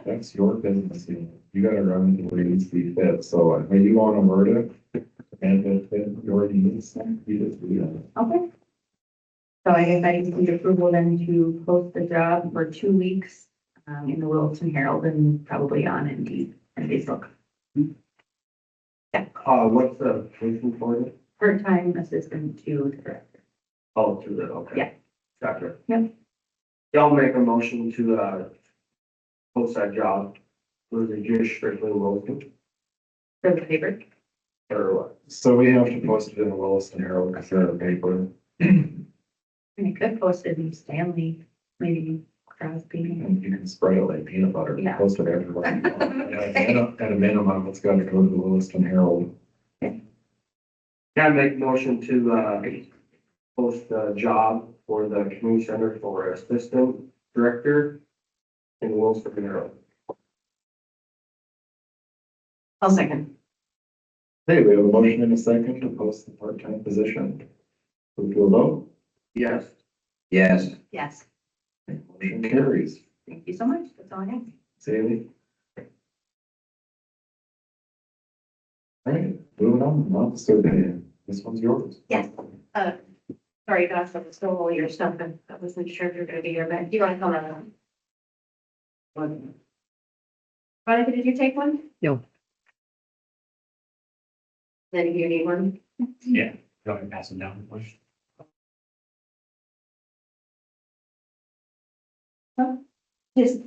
that's your business. You gotta run it where you see fit. So when you want to word it and it fit your needs, you just do that. Okay. So I guess I need approval then to post the job for 2 weeks, in the Williston Herald and probably on Indeed and Facebook. What's the position for it? Part-time assistant to the director. Oh, to the, okay. Yeah. Gotcha. Yep. Yeah, I'll make a motion to, post that job. Was it just strictly local For the paper. or what? So we have to post it in the Williston Herald because they're a paper. And I could post it in Stanley, maybe Crosby. And you can spread it like peanut butter. Yeah. Post it everywhere. At a minimum, it's gotta go to the Williston Herald. Can I make a motion to, post the job for the community center for assistant director in Wilson Herald? I'll second. Hey, we have a motion and a second to post the part-time position. Move to a vote. Yes. Yes. Yes. Motion carries. Thank you so much. That's all I have. Saley. All right, moving on, Officer Dan. This one's yours. Yes. Sorry, guys, I was still all your stuff, and I wasn't sure if you're gonna be here, but do you want to come around? Monica, did you take one? No. Then you need one? Yeah, go ahead and pass them down, please.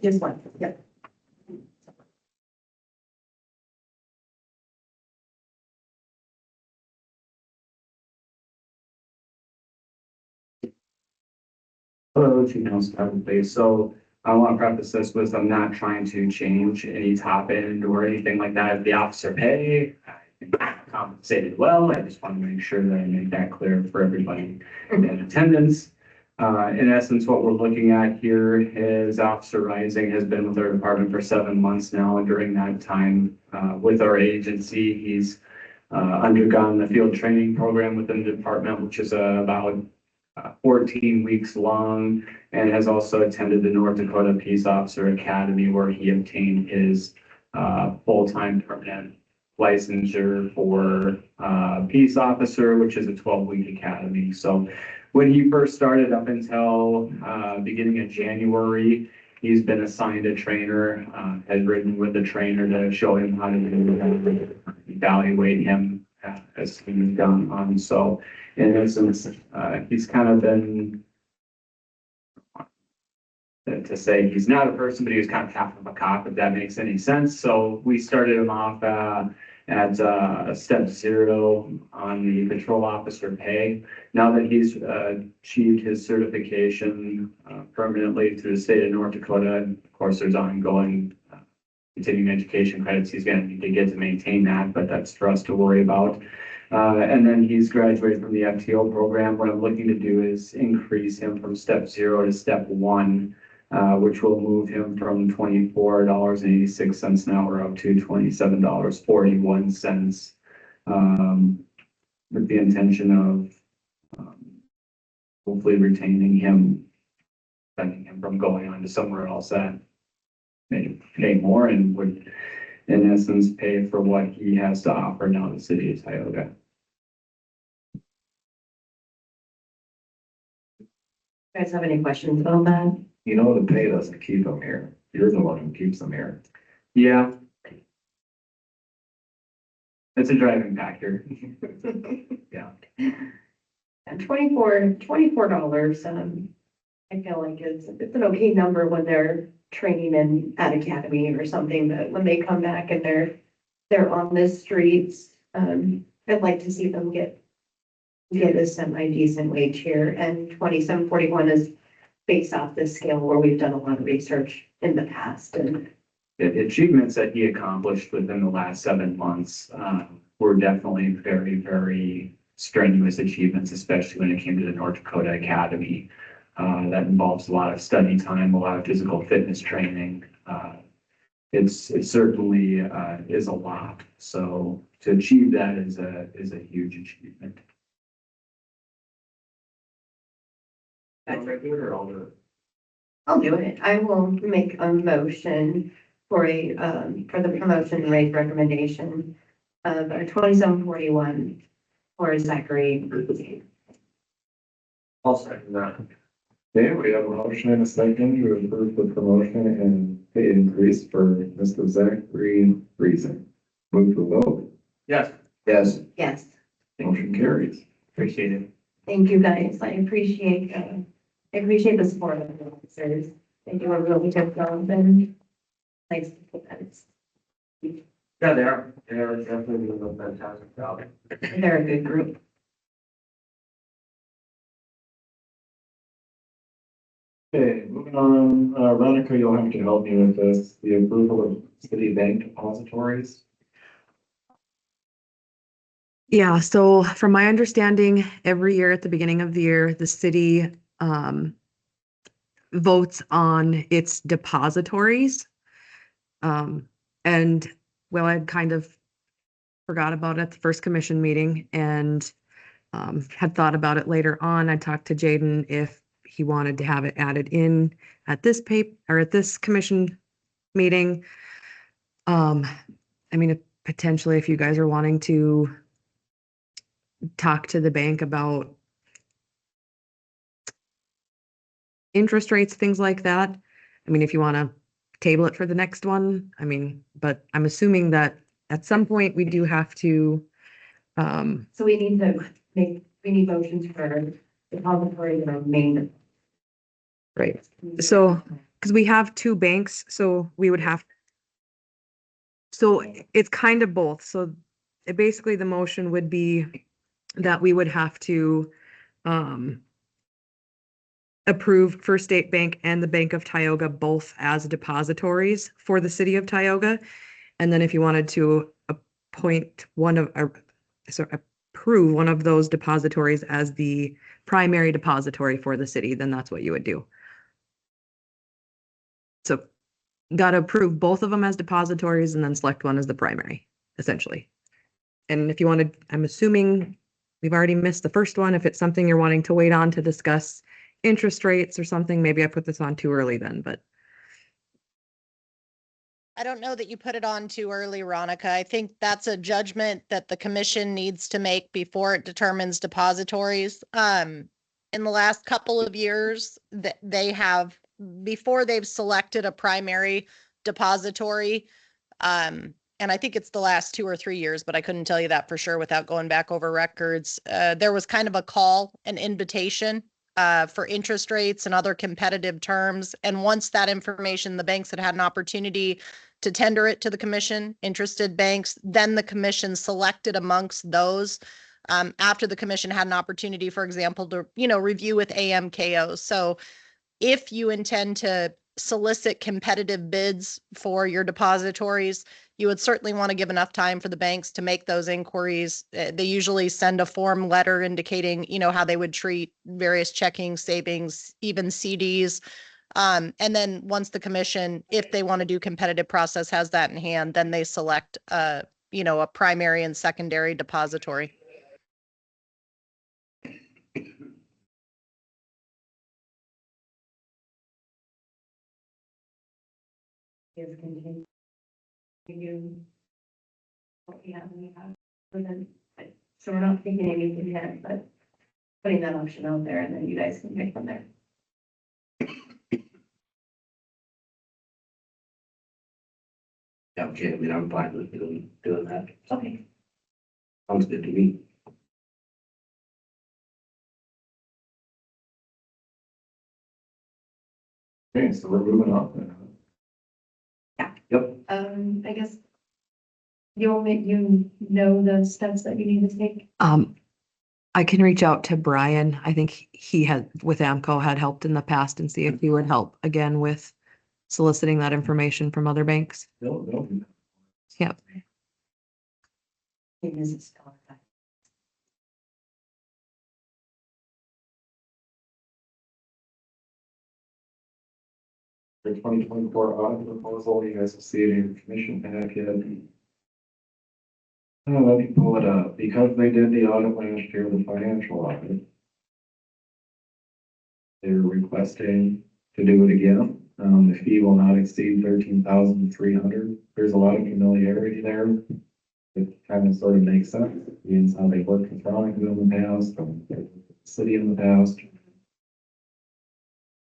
Just one. Yep. Hello, Chief Council, everybody. So I want to preface this with, I'm not trying to change any top end or anything like that. The officer pay, I think I'm compensated well. I just want to make sure that I make that clear for everybody in attendance. In essence, what we're looking at here is Officer Rising has been with our department for 7 months now. And during that time, with our agency, he's undergone the field training program within the department, which is about 14 weeks long, and has also attended the North Dakota Peace Officer Academy, where he obtained his full-time permanent licensure for peace officer, which is a 12-week academy. So when he first started up until beginning of January, he's been assigned a trainer, has ridden with the trainer to show him how to do, evaluate him as he's gone on. So in essence, he's kind of been, to say he's not a person, but he was kind of half of a cop, if that makes any sense. So we started him off at step 0 on the patrol officer pay. Now that he's achieved his certification permanently through the state of North Dakota, and of course, there's ongoing continuing education credits he's going to need to get to maintain that, but that's for us to worry about. And then he's graduated from the FTO program. What I'm looking to do is increase him from step 0 to step 1, which will move him from $24.86 an hour up to $27.41, with the intention of hopefully retaining him, preventing him from going on to somewhere else that may pay more and would, in essence, pay for what he has to offer now in the city of Tioga. You guys have any questions about that? You know, the pay doesn't keep them here. You're the one who keeps them here. Yeah. It's a driving factor. Yeah. And $24, I feel like it's an okay number when they're training in at academy or something, but when they come back and they're on the streets, I'd like to see them get a semi-decent wage here, and 2741 is based off this scale where we've done a lot of research in the past, and The achievements that he accomplished within the last 7 months were definitely very, very strenuous achievements, especially when it came to the North Dakota Academy. That involves a lot of study time, a lot of physical fitness training. It certainly is a lot. So to achieve that is a huge achievement. I'll do it. I will make a motion for the promotion rate recommendation of 2741 for Zachary. I'll second that. Okay, we have a motion and a second to approve the promotion and pay increase for Mr. Zachary Reason. Move to vote. Yes. Yes. Yes, Motion carries. Appreciate it. thank you guys. I appreciate the support of the officers. They do a really good job, and nice to put that. Yeah, they are definitely doing a fantastic job. They're a good group. Okay, moving on, Veronica, you'll have to help me with this, the approval of city bank depositories. Yeah, so from my understanding, every year at the beginning of the year, the city votes on its depositories. And well, I'd kind of forgot about it at the first commission meeting and had thought about it later on. I talked to Jaden if he wanted to have it added in at this or at this commission meeting. I mean, potentially if you guys are wanting to talk to the bank about interest rates, things like that. I mean, if you want to table it for the next one, I mean, but I'm assuming that at some point we do have to, So we need motions for depository and main. right. So, because we have two banks, so we would have, so it's kind of both. So basically the motion would be that we would have to approve First State Bank and the Bank of Tioga both as depositories for the city of Tioga. And then if you wanted to appoint approve one of those depositories as the primary depository for the city, then that's what you would do. So got to approve both of them as depositories and then select one as the primary, essentially. And if you wanted, I'm assuming we've already missed the first one. If it's something you're wanting to wait on to discuss interest rates or something, maybe I put this on too early then, but. I don't know that you put it on too early, Veronica. I think that's a judgment that the commission needs to make before it determines depositories. In the last couple of years, that they have, before they've selected a primary depository, and I think it's the last 2 or 3 years, but I couldn't tell you that for sure without going back over records. There was kind of a call, an invitation for interest rates and other competitive terms. And once that information, the banks had an opportunity to tender it to the commission, interested banks, then the commission selected amongst those. After the commission had an opportunity, for example, to, review with AMKO. So if you intend to solicit competitive bids for your depositories, you would certainly want to give enough time for the banks to make those inquiries. They usually send a form letter indicating, how they would treat various checking, savings, even CDs. And then once the commission, if they want to do competitive process, has that in hand, then they select, a primary and secondary depository. Is continue. So we're not thinking anything yet, but putting that option out there and then you guys can pick from there. Yeah, okay, I mean, I'm fine with doing that. Okay. Sounds good to me. Okay, so we're moving on then. Yep. I guess you know the steps that you need to take. I can reach out to Brian. I think he had, with AMCO, had helped in the past and see if he would help again with soliciting that information from other banks. They'll Yep. The 2024 audit proposal, you guys will see it in your commission packet. Let me pull it up. Because they did the audit last year, the financial audit, they're requesting to do it again. The fee will not exceed $13,300. There's a lot of familiarity there. It kind of sort of makes sense, means how they worked with Ronnie in the past, and the city in the past.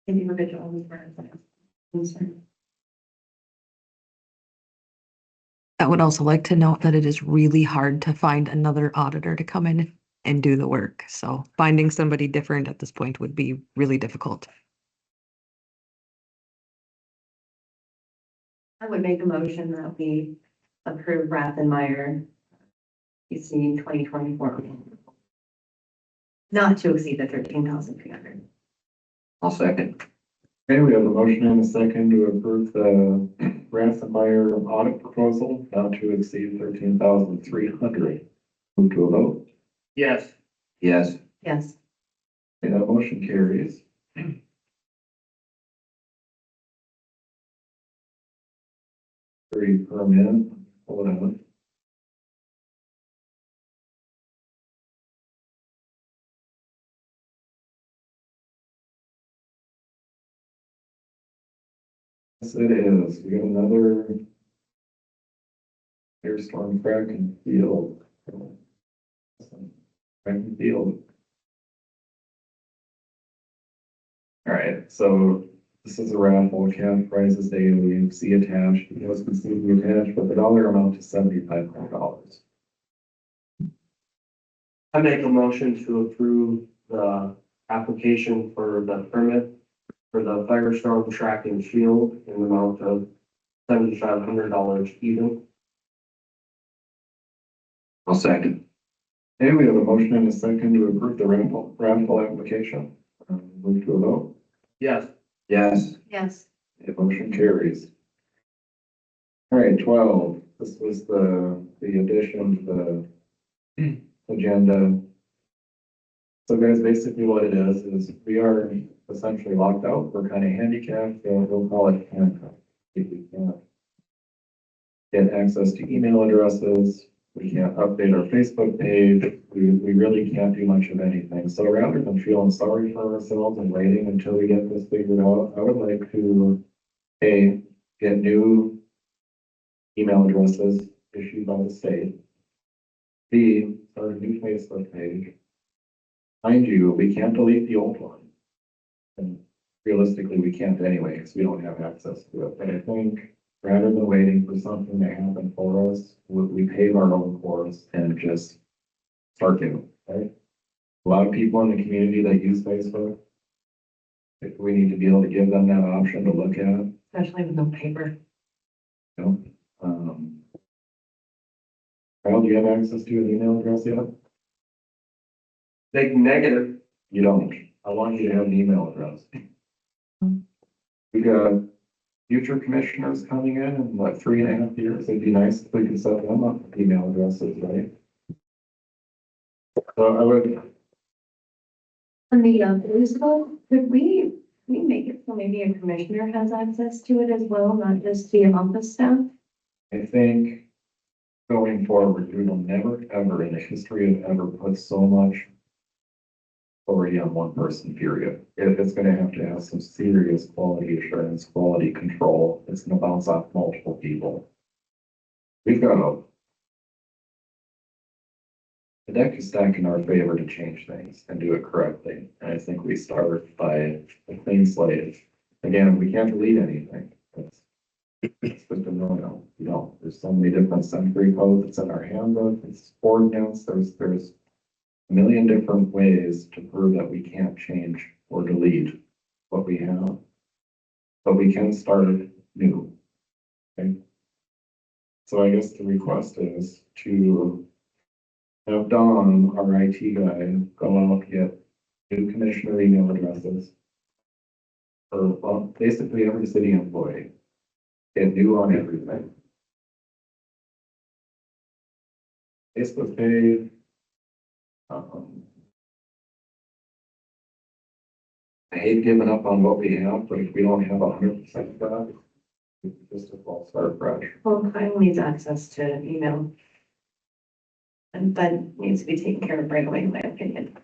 Individual. I would also like to note that it is really hard to find another auditor to come in and do the work. So finding somebody different at this point would be really difficult. I would make a motion that we approve Rathenmeyer PC 2024. Not to exceed the 13,300. I'll second. Okay, we have a motion and a second to approve the Rathenmeyer audit proposal not to exceed 13,300. Move to a vote. Yes. Yes. Yes. Okay, that motion carries. Per minute, hold on. Yes, it is. We got another Airstorm Kraken Field. Kraken Field. All right, so this is a raffle, cash prizes daily, see attached, it was conceived attached, but the dollar amount is $7,500. I make a motion to approve the application for the permit for the Firestorm Track and Field in the amount of $7,500 even. I'll second. Okay, we have a motion and a second to approve the raffle application. Move to a vote. Yes. Yes. Yes. The motion carries. All right, 12, this was the addition to the agenda. So guys, basically what it is we are essentially locked out. We're kind of handicapped, so we'll call it handcuffed. If we can't get access to email addresses, we can't update our Facebook page, we really can't do much of anything. So rather than feeling sorry for ourselves and waiting until we get this figured out, I would like to, A, get new email addresses issued by the state. B, start a new Facebook page. Mind you, we can't delete the old one. And realistically, we can't anyway, because we don't have access to it. But I think rather than waiting for something to happen for us, we pave our own course and just start doing it, right? A lot of people in the community that use Facebook, If we need to be able to give them that option to look at, Especially with no paper. you know, Kyle, do you have access to an email address yet? Big negative. You don't. I want you to have an email address. We got future commissioners coming in what, 3.5 years? It'd be nice if we could set them up with email addresses, right? So I would, On the, municipal, could we make it so maybe a commissioner has access to it as well, not just the office staff? I think going forward, we will never, ever in the history of ever put so much authority on one person, period. It's gonna have to have some serious quality assurance, quality control. It's gonna bounce off multiple people. We've got the deck is stacked in our favor to change things and do it correctly. And I think we start by a clean slate. Again, we can't delete anything. It's just a no-no. You know, there's so many different century codes. It's in our handbook. It's ordinance. There's a million different ways to prove that we can't change or delete what we have. But we can start new. Okay? So I guess the request is to have Don, our IT guy, go out, get new commissioner email addresses for, well, basically every city employee. Get new on everything. Facebook page. I hate giving up on what we have, but if we don't have 100% of that, we just all start fresh. Well, Kyle needs access to email. And that needs to be taken care of right away, in my opinion.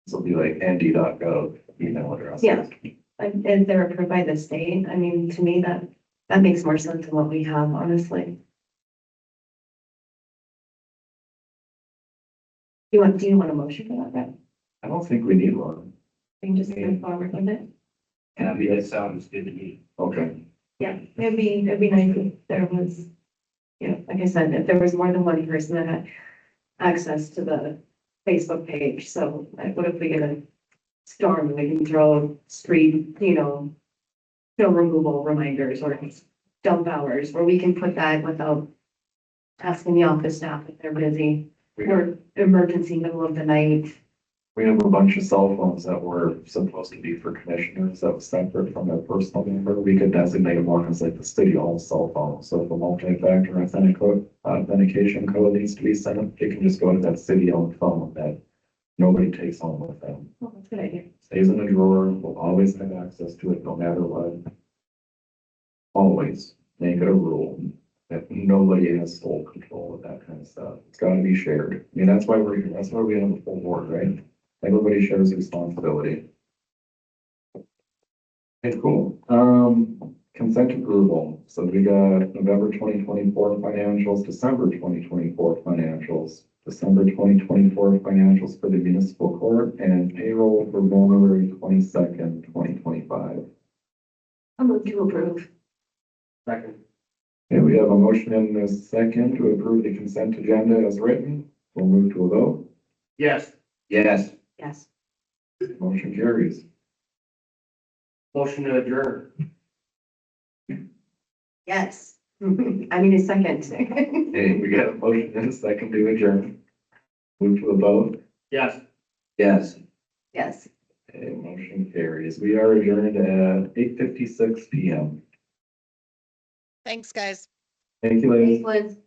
This will be like andy.gov email address. Yeah. And they're approved by the state. I mean, to me, that makes more sense than what we have, honestly. Do you want a motion for that, Brett? I don't think we need one. We can just move forward with it. Abby, that sounds good to me. Okay. Yeah, it'd be nice if there was, you know, like I said, if there was more than one person that had access to the Facebook page. So like, what if we get a storm and we can throw street, snow removal reminders or dump hours where we can put that without asking the office staff if they're busy or emergency middle of the night. We have a bunch of cell phones that were supposed to be for commissioners that was separate from their personal number. We could designate one as like the city hall cell phone. So if a multi-factor authentication code needs to be sent, it can just go to that city owned phone that nobody takes home with them. Oh, that's a good idea. Stays in a drawer, we'll always have access to it no matter what. Always make it a rule that nobody has full control of that kind of stuff. It's gotta be shared. I mean, that's why we're here. That's why we have a full board, right? Everybody shares responsibility. Okay, cool. Consent approval. So we got November 2024 financials, December 2024 financials, December 2024 financials for the municipal court, and payroll for January 22nd, 2025. I'll move to approve. Second. Okay, we have a motion and a second to approve the consent agenda as written. We'll move to a vote. Yes. Yes. Yes. Motion carries. Motion to adjourn. Yes. I mean, a second. Okay, we got a motion and a second to adjourn. Move to a vote. Yes. Yes. Yes. Okay, motion carries. We are adjourned at 8:56 PM. Thanks, guys. Thank you, ladies. Thanks, Liz.